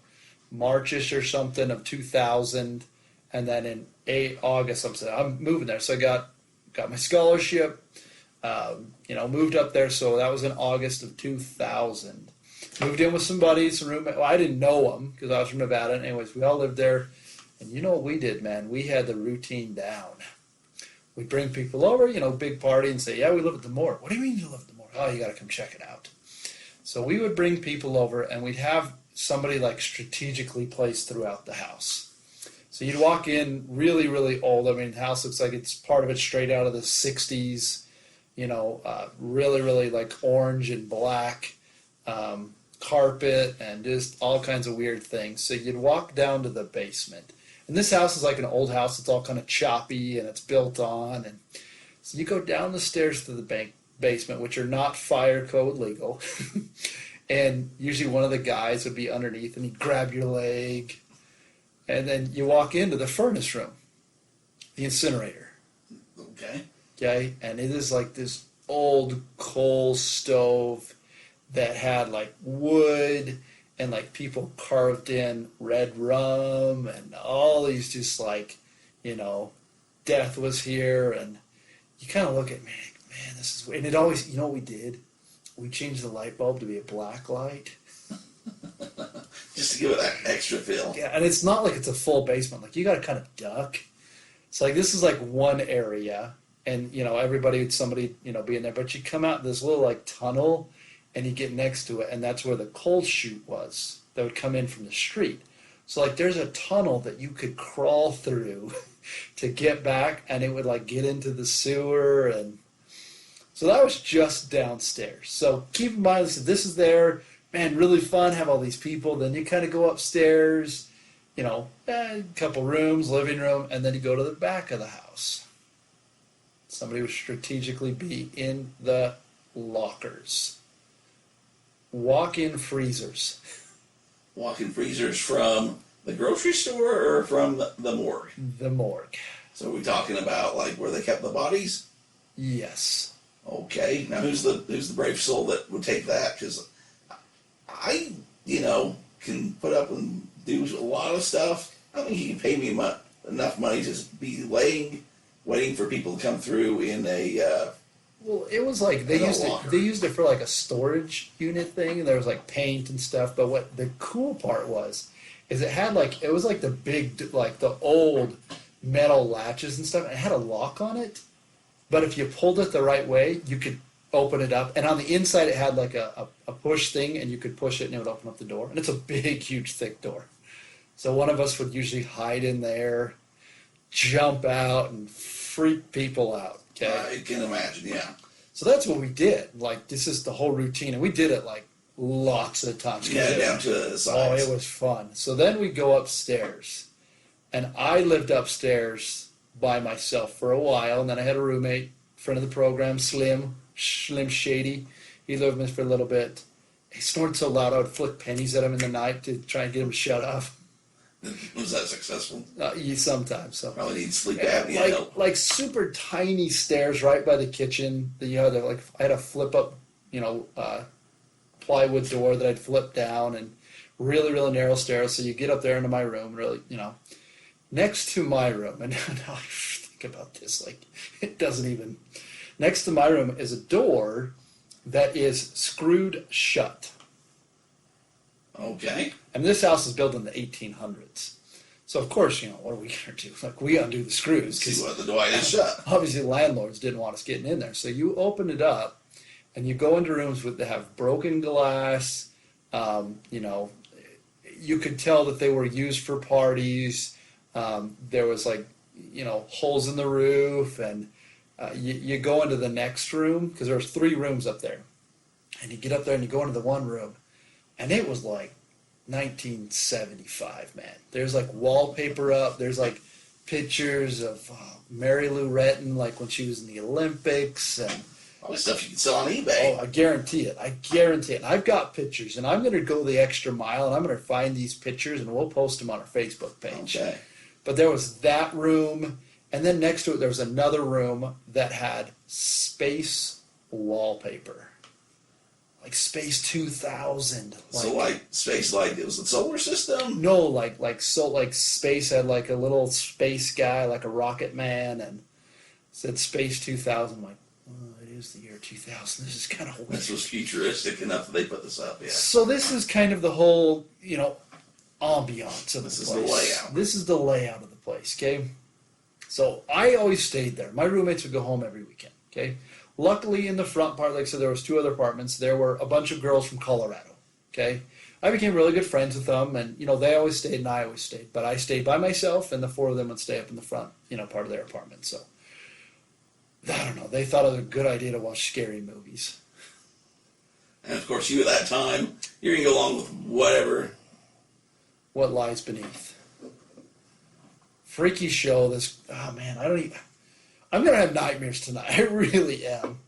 March-ish or something of 2000. And then in August, I'm moving there. So I got my scholarship, moved up there. So that was in August of 2000. Moved in with some buddies, some roommates. Well, I didn't know them because I was from Nevada. Anyways, we all lived there. And you know what we did, man? We had the routine down. We'd bring people over, big party, and say, yeah, we live at the morgue. What do you mean you live at the morgue? Oh, you got to come check it out. So we would bring people over, and we'd have somebody like strategically placed throughout the house. So you'd walk in really, really old. I mean, the house looks like it's part of it straight out of the 60s, really, really like orange and black carpet and just all kinds of weird things. So you'd walk down to the basement. And this house is like an old house. It's all kind of choppy and it's built on. And so you go down the stairs to the basement, which are not fire code legal. And usually one of the guys would be underneath and he'd grab your leg. And then you walk into the furnace room, the incinerator. Okay. And it is like this old coal stove that had like wood and like people carved in red rum and all these just like, death was here, and you kind of look at, man, this is, and it always, what we did? We changed the light bulb to be a black light. Just to give it that extra feel. Yeah, and it's not like it's a full basement. Like, you got to kind of duck. It's like, this is like one area, and, somebody, be in there, but you come out this little, like, tunnel, and you get next to it, and that's where the coal chute was that would come in from the street. So, like, there's a tunnel that you could crawl through to get back, and it would, like, get into the sewer, and so that was just downstairs. So keep in mind, this is there, man, really fun, have all these people. Then you kind of go upstairs, a couple rooms, living room, and then you go to the back of the house. Somebody would strategically be in the lockers. Walk-in freezers. Walk-in freezers from the grocery store or from the morgue? The morgue. So are we talking about like where they kept the bodies? Yes. Okay. Now who's the brave soul that would take that? Because I, can put up and do a lot of stuff. I don't think you can pay me enough money to be waiting for people to come through in a. Well, it was like they used it for like a storage unit thing, and there was like paint and stuff. But what the cool part was, is it was like the big, like the old metal latches and stuff. And it had a lock on it, but if you pulled it the right way, you could open it up. And on the inside, it had like a push thing, and you could push it, and it would open up the door. And it's a big, huge, thick door. So one of us would usually hide in there, jump out, and freak people out. Okay. I can imagine, yeah. So that's what we did. Like, this is the whole routine, and we did it like lots of times. Yeah, down to the sides. Oh, it was fun. So then we go upstairs, and I lived upstairs by myself for a while, and then I had a roommate, friend of the program, Slim Shady. He lived with me for a little bit. He snored so loud I would flick pennies at him in the night to try and get him to shut up. Was that successful? Sometimes. So. Probably need sleep apnea. Like super tiny stairs right by the kitchen that you had to, like, I had a flip up, plywood door that I'd flip down, and really, really narrow stairs. So you get up there into my room, really, next to my room. And now I think about this, like, it doesn't even, next to my room is a door that is screwed shut. Okay. And this house is built in the 1800s. So, of course, what are we going to do? Like, we undo the screws. See what the door is shut. Obviously, landlords didn't want us getting in there. So you open it up, and you go into rooms that have broken glass. You could tell that they were used for parties. There was, holes in the roof. And you go into the next room, because there was 3 rooms up there. And you get up there, and you go into the one room. And it was like 1975, man. There's like wallpaper up. There's like pictures of Mary Lou Retton, like when she was in the Olympics, and all the stuff you can sell on eBay. Oh, I guarantee it. And I've got pictures, and I'm going to go the extra mile, and I'm going to find these pictures, and we'll post them on our Facebook page. Okay. But there was that room, and then next to it there was another room that had space wallpaper. Like Space 2000. So space, like it was the solar system? No, like space had like a little space guy, like a rocket man, and said Space 2000. Like, oh, it is the year 2000. This is kind of weird. This was futuristic enough that they put this up, yeah. So this is kind of the whole, ambiance of the place. This is the layout. This is the layout of the place, okay? So I always stayed there. My roommates would go home every weekend, okay? Luckily, in the front part, like I said, there was 2 other apartments. There were a bunch of girls from Colorado, okay? I became really good friends with them, and, they always stayed, and I always stayed. But I stayed by myself, and the 4 of them would stay up in the front, part of their apartment. So, I don't know. They thought it was a good idea to watch scary movies. And, of course, you at that time, you're going to go along with whatever. What lies beneath. Freaky show. I'm going to have nightmares tonight. I really am.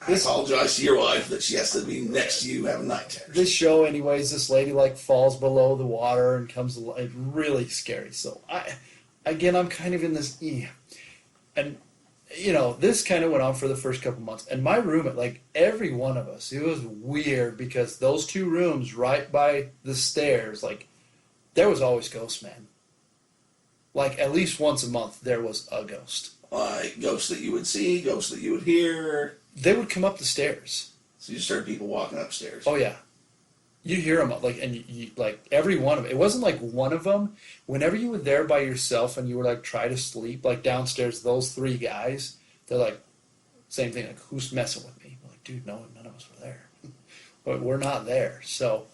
I apologize to your wife that she has to be next to you having night terrors. This show, anyways, this lady falls below the water and comes. It's really scary. So I'm kind of in this. And this kind of went on for the first couple months. And my roommate, every one of us, it was weird because those 2 rooms right by the stairs, there was always ghosts, man. like at least once a month there was a ghost. Like ghosts that you would see, ghosts that you would hear. They would come up the stairs. So you just heard people walking upstairs. Oh yeah, you hear them like, and you like every one of them. It wasn't like one of them. Whenever you were there by yourself and you were like try to sleep, like downstairs, those three guys, they're like same thing. Like, who's messing with me? I'm like, dude, no, none of us were there, but we're not there. So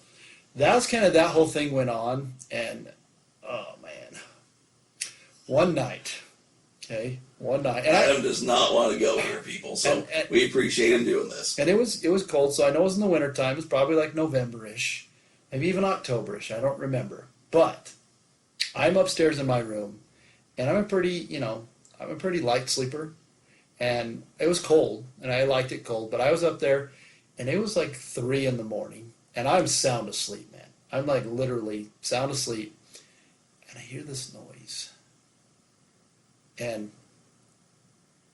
that was kind of that whole thing went on, and oh man, one night. Okay, one night. And Adam does not want to go here, people. So and we appreciate him doing this. And it was cold, so I know it was in the wintertime. It was probably like November-ish, maybe even October-ish. I don't remember. But I'm upstairs in my room, and I'm a pretty light sleeper. And it was cold, and I liked it cold. But I was up there, and it was like 3 in the morning, and I'm sound asleep, man. I'm like literally sound asleep, and I hear this noise. And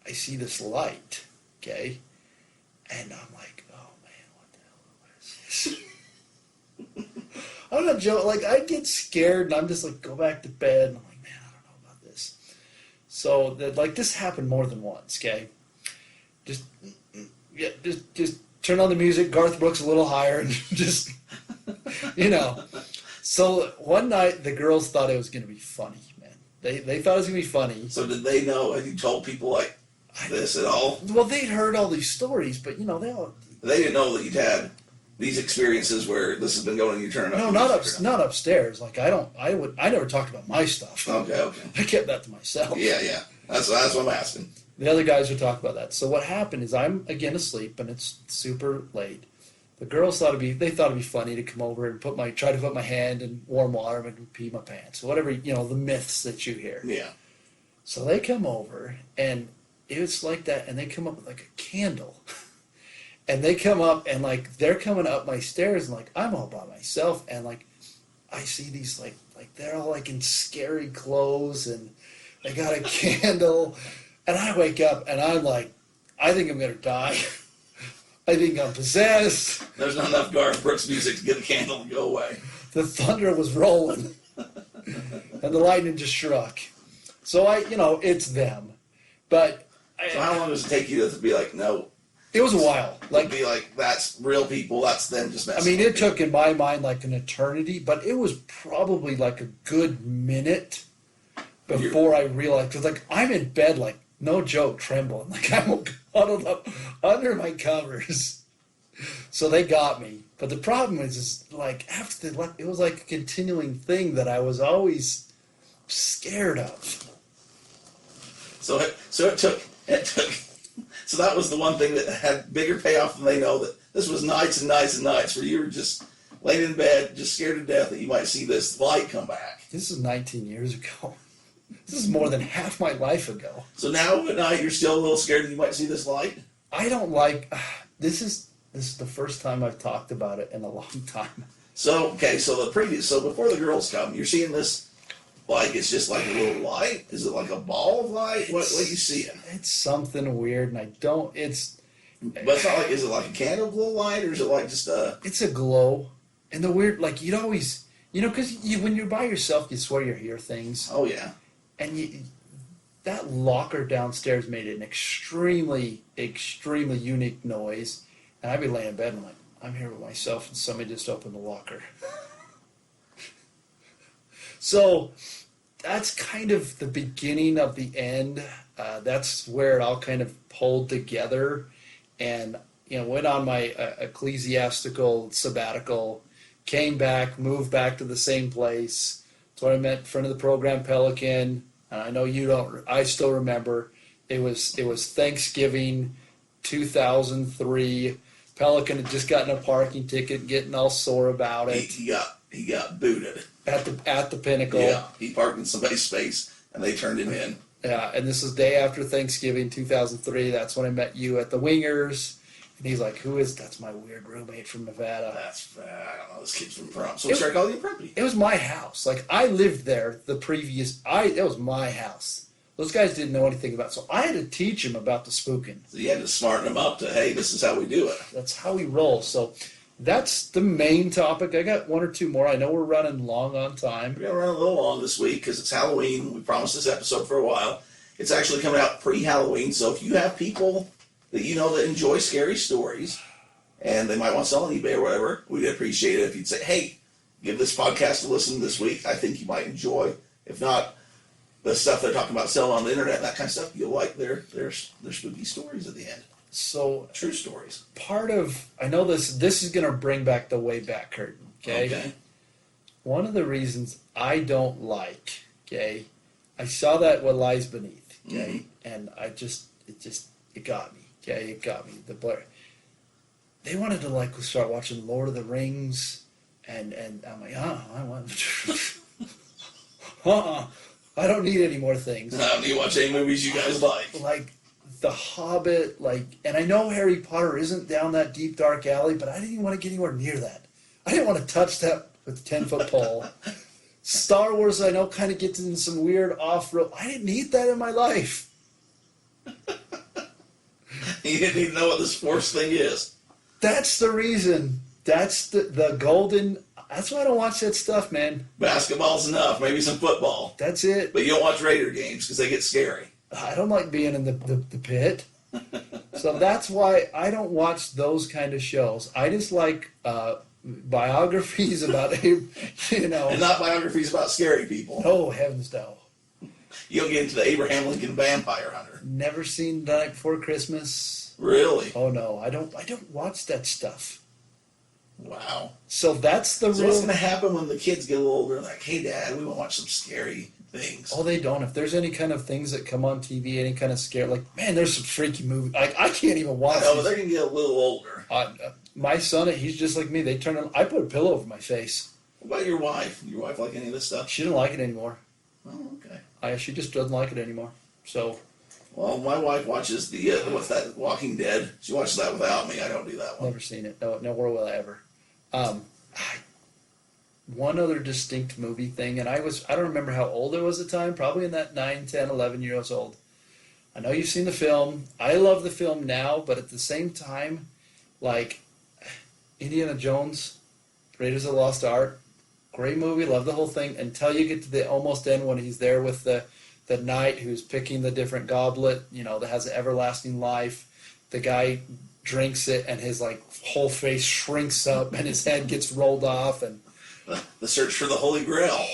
I see this light, okay? And I'm like, oh man, what the hell is this? I'm not joking. Like, I get scared and I'm just like, go back to bed. And I'm like, man, I don't know about this. So, like, this happened more than once, okay? Just turn on the music, Garth Brooks a little higher, and just, you know. So, one night, the girls thought it was going to be funny. They thought it was going to be funny. So did they know? Have you told people like this at all? Well, they'd heard all these stories, but, They didn't know that you'd had these experiences where this has been going and you turn it up. No, not upstairs. Like, I never talked about my stuff. Okay. I kept that to myself. Yeah. That's what I'm asking. The other guys would talk about that. So what happened is I'm, again, asleep, and it's super late. The girls thought it'd be funny to come over and try to put my hand in warm water and pee my pants. Whatever, the myths that you hear. Yeah. So they come over, and it's like that, and they come up with like a candle. And they come up, and like they're coming up my stairs, and like I'm all by myself, and like I see these like they're all like in scary clothes, and they got a candle, and I wake up, and I'm like, I think I'm gonna die. I think I'm possessed. There's not enough Garth Brooks music to get the candle to go away. The thunder was rolling, and the lightning just struck. So it's them. But So how long does it take you to be like, no? It was a while. Like, be like, that's real people. That's them just messing. I mean, it took in my mind like an eternity, but it was probably like a good minute before I realized. Because like I'm in bed, like no joke, trembling, like I'm huddled up under my covers. So they got me. But the problem is like after they left, it was like a continuing thing that I was always scared of. So it took. So that was the one thing that had bigger payoff than they know, that this was nights and nights and nights where you were just laying in bed, just scared to death that you might see this light come back. This is 19 years ago. This is more than half my life ago. So now at night you're still a little scared that you might see this light? I don't like. This is the first time I've talked about it in a long time. So before the girls come, you're seeing this, like it's just like a little light? Is it like a ball of light? What are you seeing? It's something weird, and I don't. But it's not like, is it like a candle glow light, or is it like just a? It's a glow, and the weird, like you'd always, because when you're by yourself, you swear you hear things. Oh yeah. And that locker downstairs made an extremely, extremely unique noise, and I'd be laying in bed and I'm like, I'm here with myself, and somebody just opened the locker. So that's kind of the beginning of the end. That's where it all kind of pulled together, and went on my ecclesiastical sabbatical, came back, moved back to the same place. That's where I met friend of the program, Pelican. And I know you don't. I still remember. It was Thanksgiving, 2003. Pelican had just gotten a parking ticket, getting all sore about it. He got booted at the Pinnacle. Yeah, he parked in somebody's space, and they turned him in. Yeah, and this was day after Thanksgiving, 2003. That's when I met you at the Wingers. And he's like, "Who is? That's my weird roommate from Nevada." I don't know. This kid's from prom. So we started calling you property. It was my house. Like I lived there it was my house. Those guys didn't know anything about it. So I had to teach them about the spooking. So you had to smarten them up to, hey, this is how we do it. That's how we roll. So that's the main topic. I got one or two more. I know we're running long on time. We're going to run a little long this week because it's Halloween. We promised this episode for a while. It's actually coming out pre-Halloween, so if you have people that you know that enjoy scary stories and they might want to sell on eBay or whatever, we'd appreciate it if you'd say, hey, give this podcast a listen this week. I think you might enjoy. If not, the stuff they're talking about selling on the internet, that kind of stuff, you'll like their spooky stories at the end. So True stories. part of, I know this is going to bring back the way back curtain, okay? One of the reasons I don't like, okay, I saw that What Lies Beneath, okay, and it got me, okay, it got me. The Blair, they wanted to like start watching Lord of the Rings, and I'm like, I want, I don't need any more things. Do you watch any movies you guys like? Like The Hobbit, and I know Harry Potter isn't down that deep dark alley, but I didn't even want to get anywhere near that. I didn't want to touch that with a 10-foot pole. Star Wars, I know, kind of gets in some weird off-road. I didn't need that in my life. You didn't even know what this Force thing is. That's the reason. That's the golden. That's why I don't watch that stuff, man. Basketball's enough, maybe some football. That's it. But you don't watch Raider games because they get scary. I don't like being in the pit. So that's why I don't watch those kind of shows. I just like biographies about, And not biographies about scary people. Oh, heavens no. You'll get into the Abraham Lincoln Vampire Hunter. Never seen The Night Before Christmas. Really? Oh no, I don't watch that stuff. Wow. So that's the So real. what's going to happen when the kids get a little older? Like, hey, Dad, we want to watch some scary things. Oh, they don't. If there's any kind of things that come on TV, any kind of scare, like, man, there's some freaky movies. I can't even watch. No, but they're going to get a little older. My son, he's just like me. They turn on. I put a pillow over my face. What about your wife? Your wife like any of this stuff? She didn't like it anymore. Oh, okay. She just doesn't like it anymore. So. Well, my wife watches the what's that? Walking Dead. She watches that without me. I don't do that one. Never seen it. No, nor will I ever. One other distinct movie thing, and I don't remember how old I was at the time, probably in that 9, 10, 11 years old. I know you've seen the film. I love the film now, but at the same time, like Indiana Jones, Raiders of the Lost Ark, great movie, love the whole thing, until you get to the almost end when he's there with the knight who's picking the different goblet, that has an everlasting life. The guy drinks it and his whole face shrinks up and his head gets rolled off, and The search for the Holy Grail.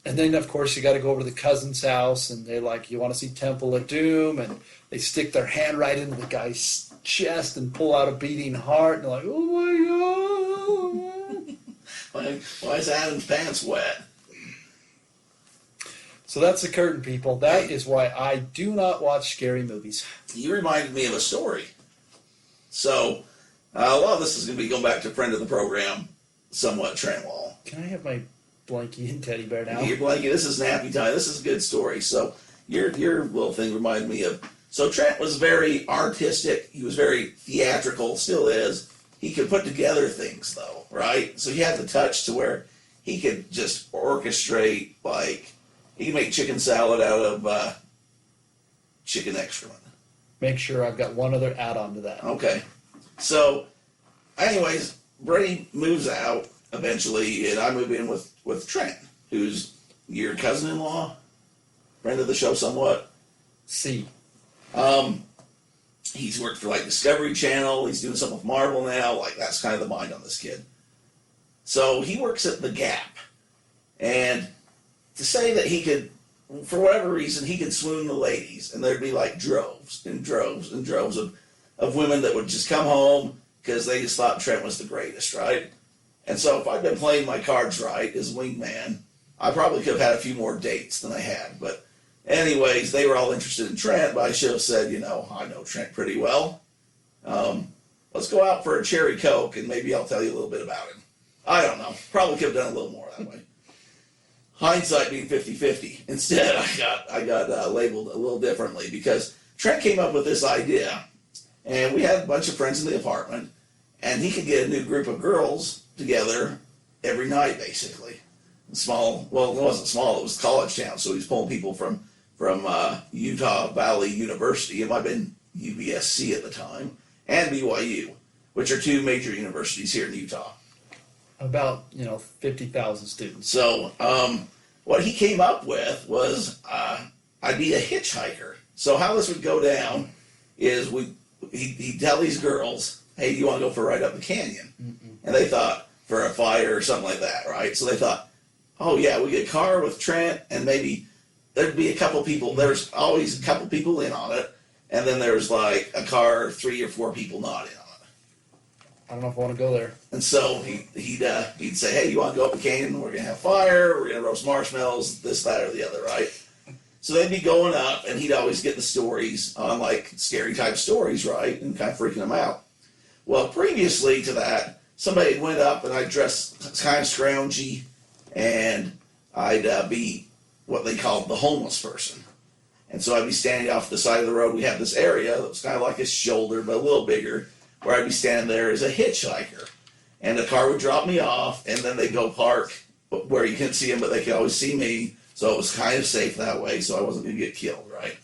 and then of course you got to go over to the cousin's house and they're like, you want to see Temple of Doom, and they stick their hand right into the guy's chest and pull out a beating heart, and they're like, oh my god. Why is Adam's pants wet? So that's the curtain, people. That is why I do not watch scary movies. You reminded me of a story. So, a lot of this is going to be going back to a friend of the program, somewhat, Trent Wall. Can I have my blankie and teddy bear now? Your blanket, this is nappy time. This is a good story. So, your little thing reminded me of... So, Trent was very artistic. He was very theatrical, still is. He could put together things, though, right? So, he had the touch to where he could just orchestrate, he could make chicken salad out of chicken excrement. Make sure I've got one other add-on to that. Okay. So, anyways, Brady moves out eventually, and I move in with Trent, who's your cousin-in-law, friend of the show somewhat. C. He's worked for Discovery Channel. He's doing something with Marvel now. That's kind of the mind on this kid. So he works at the Gap, and to say that he could, for whatever reason, he could swoon the ladies, and there'd be droves and droves and droves of women that would just come home because they just thought Trent was the greatest, right? And so if I'd been playing my cards right as wingman, I probably could have had a few more dates than I had. But anyways, they were all interested in Trent, but I should have said, I know Trent pretty well. Let's go out for a cherry Coke, and maybe I'll tell you a little bit about him. I don't know. Probably could have done a little more that way. Hindsight being 50-50. Instead, I got labeled a little differently because Trent came up with this idea, and we had a bunch of friends in the apartment, and he could get a new group of girls together every night, basically. Small, well, it wasn't small, it was college town, so he was pulling people from Utah Valley University. It might have been UBSC at the time, and BYU. which are two major universities here in Utah. About 50,000 students. So what he came up with was I'd be a hitchhiker. So how this would go down is he'd tell these girls, hey, do you want to go for a ride up the canyon? And they thought, for a fire or something like that, right? So they thought, oh yeah, we get a car with Trent, and maybe there'd be a couple people. There's always a couple people in on it, and then there's like a car, 3 or 4 people not in on it. I don't know if I want to go there. And so he'd say, hey, you want to go up the canyon? We're gonna have fire. We're gonna roast marshmallows. This, that, or the other, right? So they'd be going up, and he'd always get the stories on like scary type stories, right, and kind of freaking them out. Well, previously to that, somebody went up, and I'd dress kind of scroungy, and I'd be what they called the homeless person. And so I'd be standing off the side of the road. We have this area that was kind of like a shoulder, but a little bigger, where I'd be standing there as a hitchhiker. And the car would drop me off, and then they'd go park where you couldn't see them, but they could always see me. So it was kind of safe that way, so I wasn't going to get killed, right?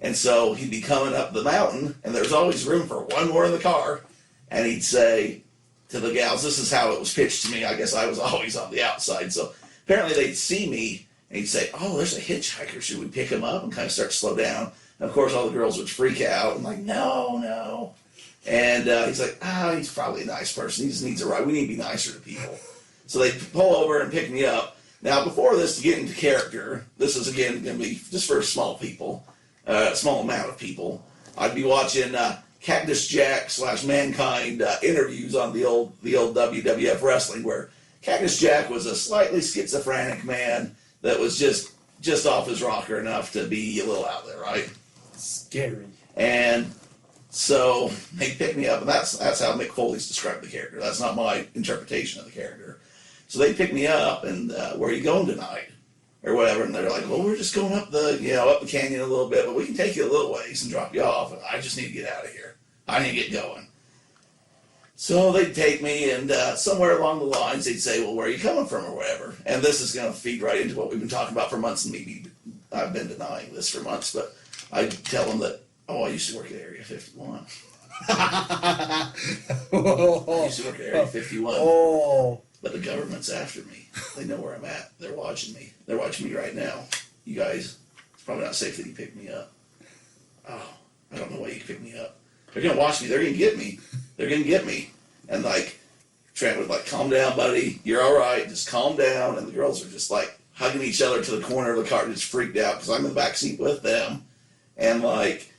And so he'd be coming up the mountain, and there's always room for one more in the car. And he'd say to the gals, this is how it was pitched to me. I guess I was always on the outside. So apparently they'd see me, and he'd say, oh, there's a hitchhiker. Should we pick him up? And kind of start to slow down. And of course, all the girls would freak out. And like, no. And he's like, he's probably a nice person. He just needs a ride. We need to be nicer to people. So they'd pull over and pick me up. Now, before this, to get into character, this is, again, going to be just for small people, small amount of people. I'd be watching Cactus Jack / Mankind interviews on the old WWF wrestling, where Cactus Jack was a slightly schizophrenic man that was just off his rocker enough to be a little out there, right? Scary. And so they picked me up, and that's how Mick Foley's described the character. That's not my interpretation of the character. So they pick me up, and where are you going tonight? Or whatever, and they're like, well, we're just going up the canyon a little bit, but we can take you a little ways and drop you off, and I just need to get out of here. I need to get going. So they'd take me, and somewhere along the lines, they'd say, well, where are you coming from, or whatever. And this is going to feed right into what we've been talking about for months, and maybe I've been denying this for months, but I'd tell them that, I used to work at Area 51. I used to work at Area 51. Oh. But the government's after me. They know where I'm at. They're watching me. They're watching me right now. You guys, it's probably not safe that you pick me up. Oh, I don't know why you pick me up. They're going to watch me. They're going to get me. They're going to get me. And like, Trent would like, calm down, buddy. You're all right. Just calm down. And the girls are just like hugging each other to the corner of the car, just freaked out because I'm in the back seat with them. And like,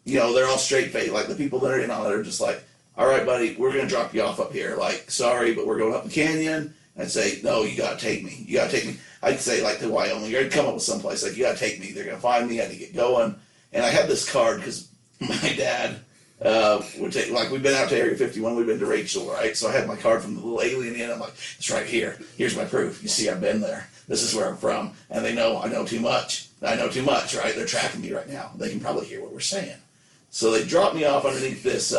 they're all straight faced. Like the people that are in on it are just like, all right, buddy, we're going to drop you off up here. Like, sorry, but we're going up the canyon. I'd say, no, you got to take me. You got to take me. I'd say, like, to Wyoming. I'd come up with someplace. Like, you got to take me. They're going to find me. I need to get going. And I had this card because my dad would take, like, we've been out to Area 51. We've been to Rachel, right? So I had my card from the little alien in. I'm like, it's right here. Here's my proof. You see, I've been there. This is where I'm from. And they know I know too much. I know too much, right? They're tracking me right now. They can probably hear what we're saying. So they dropped me off underneath this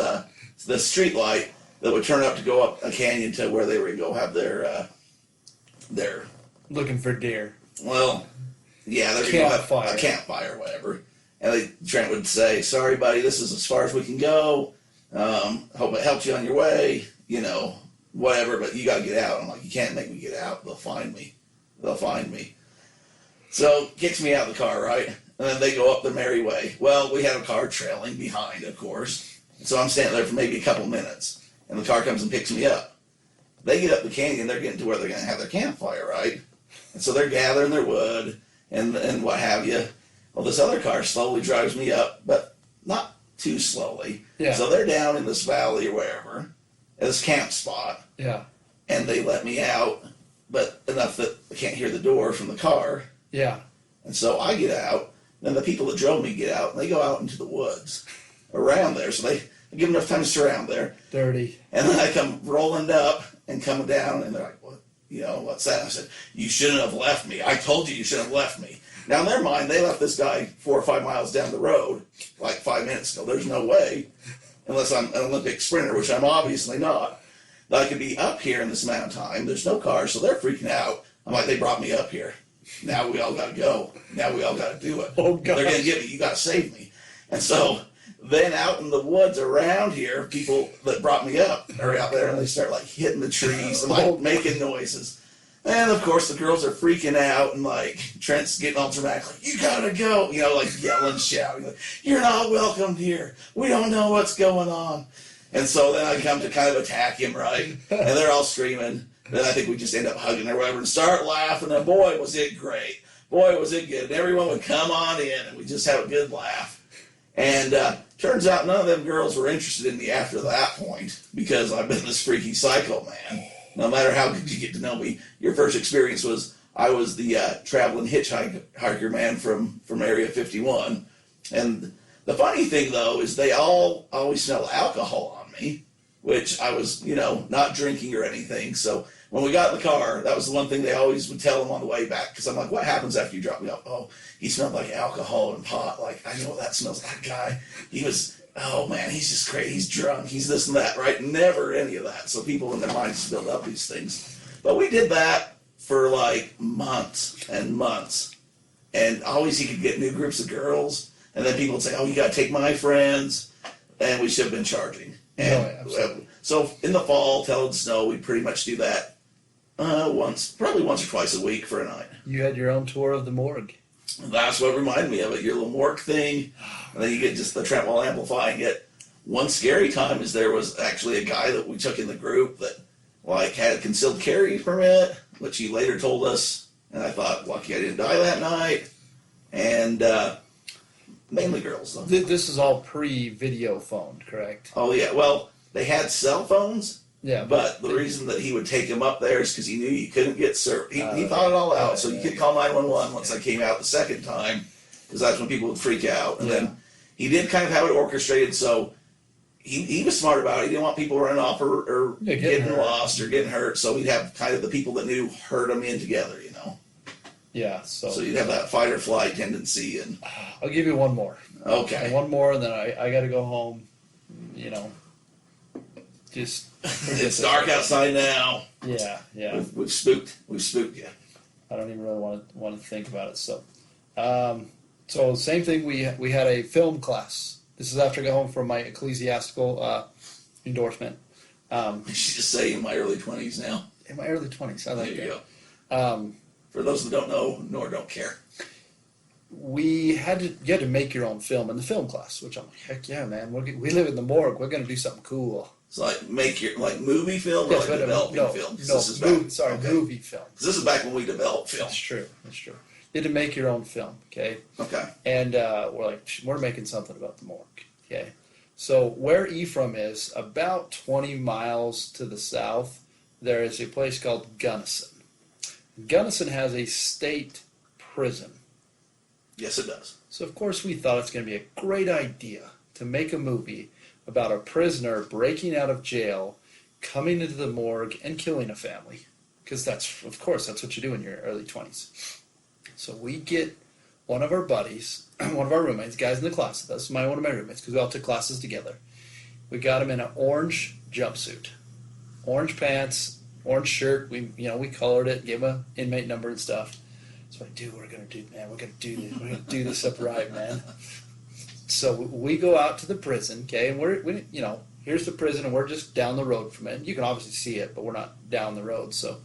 the street light that would turn up to go up a canyon to where they were going to go have their looking for deer. Well, yeah, they're going to have a campfire or whatever. And Trent would say, sorry, buddy, this is as far as we can go. Hope it helps you on your way, whatever, but you got to get out. I'm like, you can't make me get out. They'll find me. So kicks me out of the car, right? And then they go up the merry way. Well, we had a car trailing behind, of course. So I'm standing there for maybe a couple minutes, and the car comes and picks me up. They get up the canyon, they're getting to where they're going to have their campfire, right? And so they're gathering their wood and what have you. Well, this other car slowly drives me up, but not too slowly. Yeah. So they're down in this valley or wherever, at this camp spot. Yeah. And they let me out, but enough that I can't hear the door from the car. Yeah. And so I get out, then the people that drove me get out, and they go out into the woods around there. So they give them enough time to surround there. Dirty. And then I come rolling up and coming down, and they're like, what? What's that? And I said, you shouldn't have left me. I told you shouldn't have left me. Now, in their mind, they left this guy 4 or 5 miles down the road like 5 minutes ago. There's no way, unless I'm an Olympic sprinter, which I'm obviously not, that I could be up here in this amount of time. There's no cars, so they're freaking out. I'm like, they brought me up here. Now we all got to go. Now we all got to do it. Oh, God. They're going to get me. You got to save me. And so Then out in the woods around here, people that brought me up are out there and they start like hitting the trees and like making noises. And of course the girls are freaking out and like Trent's getting all dramatic, like, you gotta go, you know, like yelling, shouting, like, you're not welcome here. We don't know what's going on. And so then I come to kind of attack him, right? And they're all screaming. Then I think we just end up hugging or whatever and start laughing. And boy, was it great. Boy, was it good. And everyone would come on in and we just have a good laugh. And turns out none of them girls were interested in me after that point because I've been this freaky psycho man. No matter how good you get to know me, your first experience was I was the traveling hitchhiker man from Area 51. And the funny thing, though, is they all always smell alcohol on me, which I was, you know, not drinking or anything. So when we got in the car, that was the one thing they always would tell them on the way back. Because I'm like, what happens after you drop me off? Oh, he smelled like alcohol and pot. Like, I know what that smells like. That guy, he was, oh man, he's just crazy. He's drunk. He's this and that, right? Never any of that. So people in their minds build up these things. But we did that for like months and months. And always he could get new groups of girls. And then people would say, oh, you got to take my friends. And we should have been charging. And so in the fall, till it snow, we pretty much do that probably once or twice a week for a night. You had your own tour of the morgue. That's what reminded me of it, your little morgue thing. And then you get just the Trent while amplifying it. One scary time is there was actually a guy that we took in the group that like had a concealed carry permit, which he later told us. And I thought, lucky I didn't die that night. And mainly girls, though. This is all pre-video phone, correct? Oh, yeah. Well, they had cell phones. Yeah. But the reason that he would take him up there is because he knew you couldn't get served. He thought it all out. So you could call 911 once I came out the second time, because that's when people would freak out. And then he did kind of have it orchestrated. So he was smart about it. He didn't want people running off or getting lost or getting hurt. So we'd have kind of the people that knew herd them in together, you know. Yeah. So you'd have that fight or flight tendency. And I'll give you one more. Okay. And one more, and then I got to go home. You know. Just. It's dark outside now. Yeah. We've spooked you. I don't even really want to think about it. So, so same thing. We had a film class. This is after I got home from my ecclesiastical endorsement. You should just say in my early 20s now. In my early 20s, I like that. There you go. For those that don't know nor don't care. You had to make your own film in the film class, which I'm like, heck yeah, man. We live in the morgue. We're going to do something cool. It's like make your movie film or like developing film. Movie film. This is back when we developed film. That's true. You had to make your own film, okay? Okay. And we're like, we're making something about the morgue, okay? So where Ephraim is, about 20 miles to the south, there is a place called Gunnison. Gunnison has a state prison. Yes, it does. So of course we thought it's going to be a great idea to make a movie about a prisoner breaking out of jail, coming into the morgue, and killing a family. Because that's what you do in your early 20s. So we get one of our buddies, one of our roommates, guys in the class with us, one of my roommates, because we all took classes together. We got him in an orange jumpsuit, orange pants, orange shirt. We colored it, gave him an inmate number and stuff. So I do. We're gonna do this. We're gonna do this up right, man. So we go out to the prison, okay, and here's the prison, and we're just down the road from it. You can obviously see it, but we're not down the road. So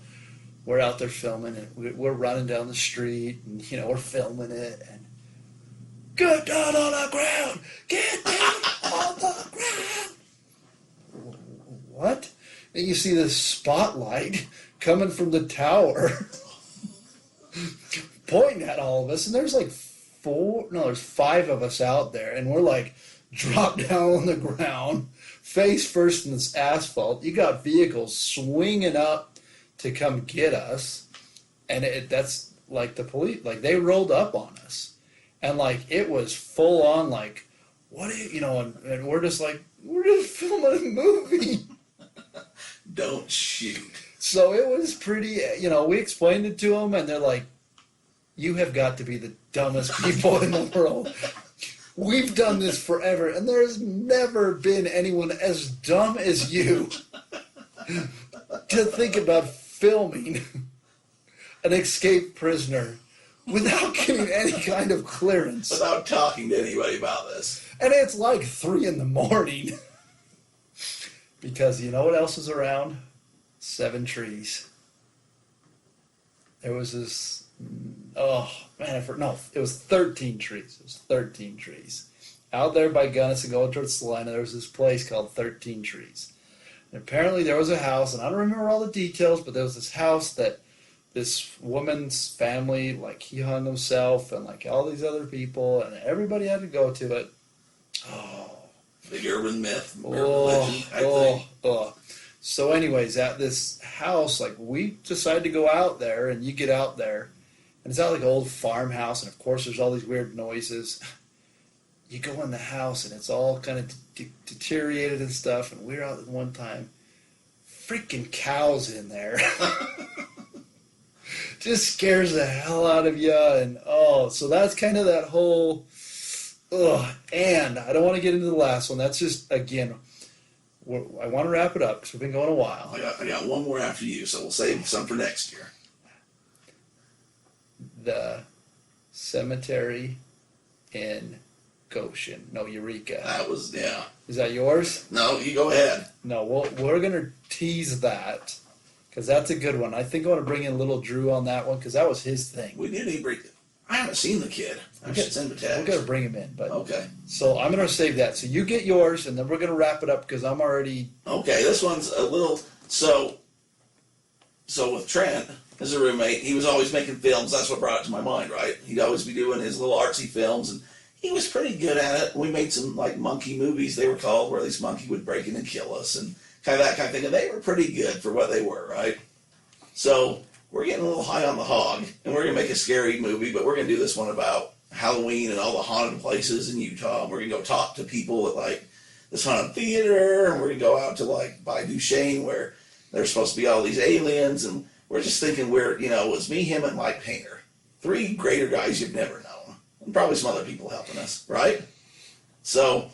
we're out there filming, and we're running down the street, and we're filming it, and get down on the ground, get down on the ground. What? And you see this spotlight coming from the tower, pointing at all of us, and there's like there's 5 of us out there, and we're like dropped down on the ground, face first in this asphalt. You got vehicles swinging up to come get us, and that's like the police, like they rolled up on us, and like it was full on like, what are you, and we're just like, we're just filming a movie. Don't shoot. So it was pretty, we explained it to them, and they're like, you have got to be the dumbest people in the world. We've done this forever, and there's never been anyone as dumb as you to think about filming an escaped prisoner without getting any kind of clearance. Without talking to anybody about this. And it's like 3 a.m. Because you know what else is around? 7 trees. There was this, oh man, it was 13 trees. It was 13 trees. Out there by Gunnison going towards Salina, there was this place called 13 Trees. And apparently there was a house, and I don't remember all the details, but there was this house that this woman's family, like he hung himself and like all these other people, and everybody had to go to it. Oh. The urban myth, urban legend, I think. So anyways, at this house, like we decided to go out there, and you get out there, and it's out like an old farmhouse, and of course there's all these weird noises. You go in the house, and it's all kind of deteriorated and stuff, and we were out at one time, freaking cows in there. Just scares the hell out of you, and so that's kind of that whole, and I don't want to get into the last one. That's just, again, I want to wrap it up because we've been going a while. I got one more after you, so we'll save some for next year. The cemetery in Goshen. No, Eureka. That was, yeah. Is that yours? No, you go ahead. No, we're going to tease that because that's a good one. I think I want to bring in little Drew on that one because that was his thing. We do need to bring it. I haven't seen the kid. I should send him a text. We're going to bring him in. But okay. So I'm going to save that. So you get yours, and then we're going to wrap it up because I'm already... Okay, this one's a little... So with Trent, as a roommate, he was always making films. That's what brought it to my mind, right? He'd always be doing his little artsy films, and he was pretty good at it. We made some, like, monkey movies, they were called, where this monkey would break in and kill us, and kind of that kind of thing. And they were pretty good for what they were, right? So we're getting a little high on the hog, and we're going to make a scary movie, but we're going to do this one about Halloween and all the haunted places in Utah. And we're going to go talk to people at, like, this haunted theater, and we're going to go out to, like, by Duchesne, where there's supposed to be all these aliens, and we're just thinking it was me, him, and Mike Painter. 3 greater guys you've never known. And probably some other people helping us, right? So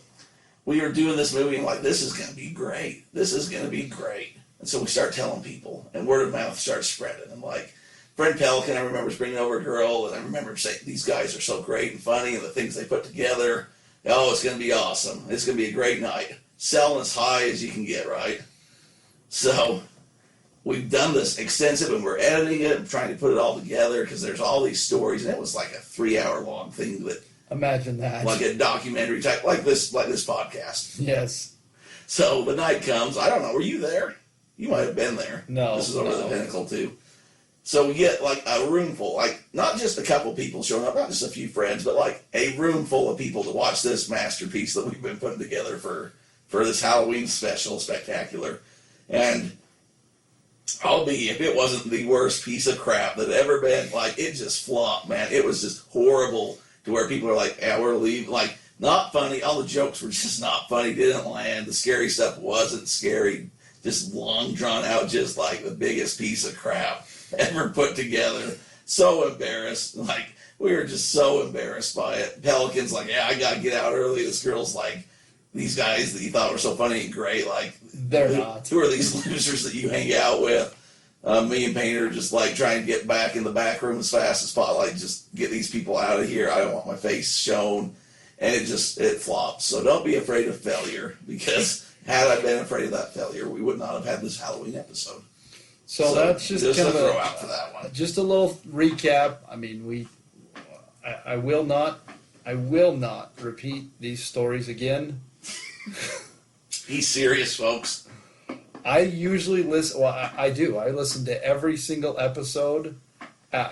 we were doing this movie, and like, this is going to be great. This is going to be great. And so we start telling people, and word of mouth starts spreading. And like, Brent Pelican, I remember, was bringing over a girl, and I remember saying, these guys are so great and funny, and the things they put together. Oh, it's going to be awesome. It's going to be a great night. Selling as high as you can get, right? So we've done this extensive, and we're editing it and trying to put it all together because there's all these stories, and it was like a 3-hour-long thing that... Imagine that. Like a documentary type, like this podcast. Yes. So the night comes. I don't know. Were you there? You might have been there. No. This is over the Pinnacle too. So we get like a room full, like not just a couple people showing up, not just a few friends, but like a room full of people to watch this masterpiece that we've been putting together for this Halloween special spectacular. And I'll be, if it wasn't the worst piece of crap that ever been, like it just flopped, man. It was just horrible to where people are like, yeah, we're leaving. Like, not funny. All the jokes were just not funny. Didn't land. The scary stuff wasn't scary. Just long drawn out, just like the biggest piece of crap ever put together. So embarrassed. Like, we were just so embarrassed by it. Pelican's like, yeah, I got to get out early. This girl's like, these guys that you thought were so funny and great, like, they're not. Who are these losers that you hang out with? Me and Painter just like trying to get back in the back room as fast as possible. Like, just get these people out of here. I don't want my face shown. And it flops. So don't be afraid of failure, because had I been afraid of that failure, we would not have had this Halloween episode. So that's just kind of throw out for that one. Just a little recap. I mean, I will not repeat these stories again. Be serious, folks. I usually listen. Well, I do. I listen to every single episode.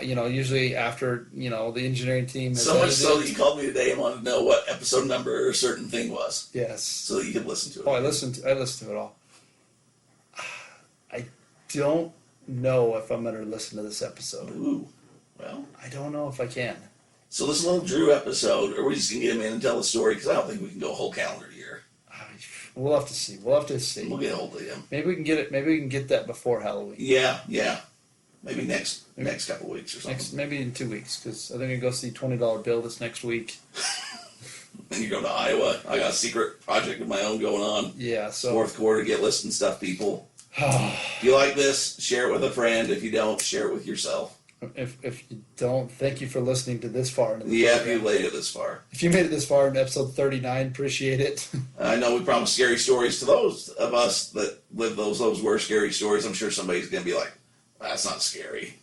Usually after the engineering team has So much edited. so that you called me today and wanted to know what episode number a certain thing was. Yes. So that you could listen to it. Oh, I listened to it all. I don't know if I'm going to listen to this episode. Ooh. Well. I don't know if I can. So this little Drew episode, or we're just going to get him in and tell the story, because I don't think we can go a whole calendar year. We'll have to see. We'll We'll get a hold of him. Maybe we can get it. Maybe we can get that before Halloween. Yeah. Maybe next couple weeks or something. Maybe in 2 weeks, because I think I go see $20 Bill this next week. And you go to Iowa. I got a secret project of my own going on. Yeah, so 4th quarter, get listing stuff, people. If you like this, share it with a friend. If you don't, share it with yourself. If you don't, thank you for listening to this far into the Yeah, if program. you made it this far. If you made it this far in episode 39, appreciate it. I know we promised scary stories to those of us that live those were scary stories. I'm sure somebody's going to be like, that's not scary.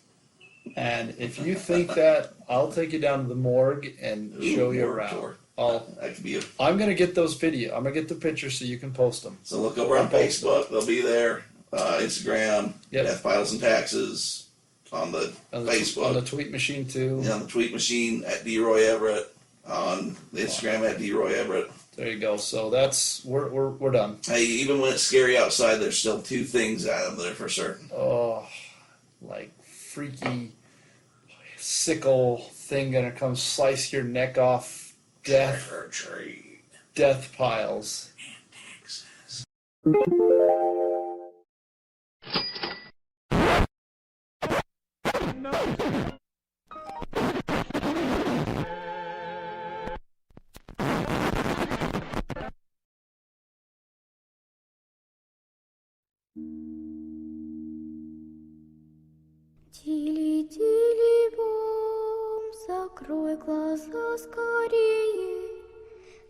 And if you think that, I'll take you down to the morgue and show you morgue around. tour. I'll, That could be I'm going to get those video. I'm going to get the pictures so you can post them. so look over on Facebook. They'll be there. Instagram, Yep. DeathPiles and Taxes on the Facebook. On the tweet machine too. On the tweet machine at DRoy Everett. On the Instagram at DRoy Everett. There you go. So that's, we're done. Hey, even when it's scary outside, there's still two things out of there for certain. Oh, like freaky sickle thing gonna come slice your neck off. Death piles. Тили-тили-бом, закрой глаза скорее.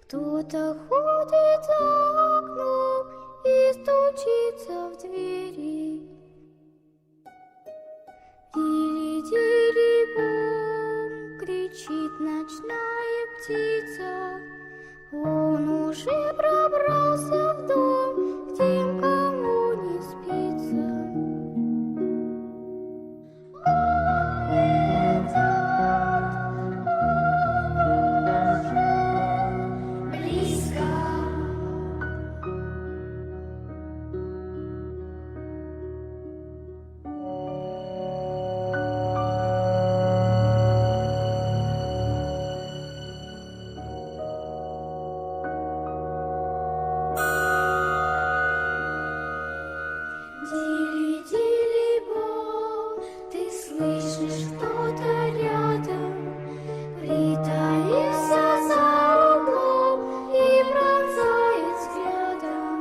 Кто-то ходит за окном и стучится в двери. Тили-тили-бом, кричит ночная птица. Он уже пробрался в дом, к тем, кому не спится. Дили-дили-бом, ты слышишь, кто-то рядом, притаился за углом и пронзает взглядом.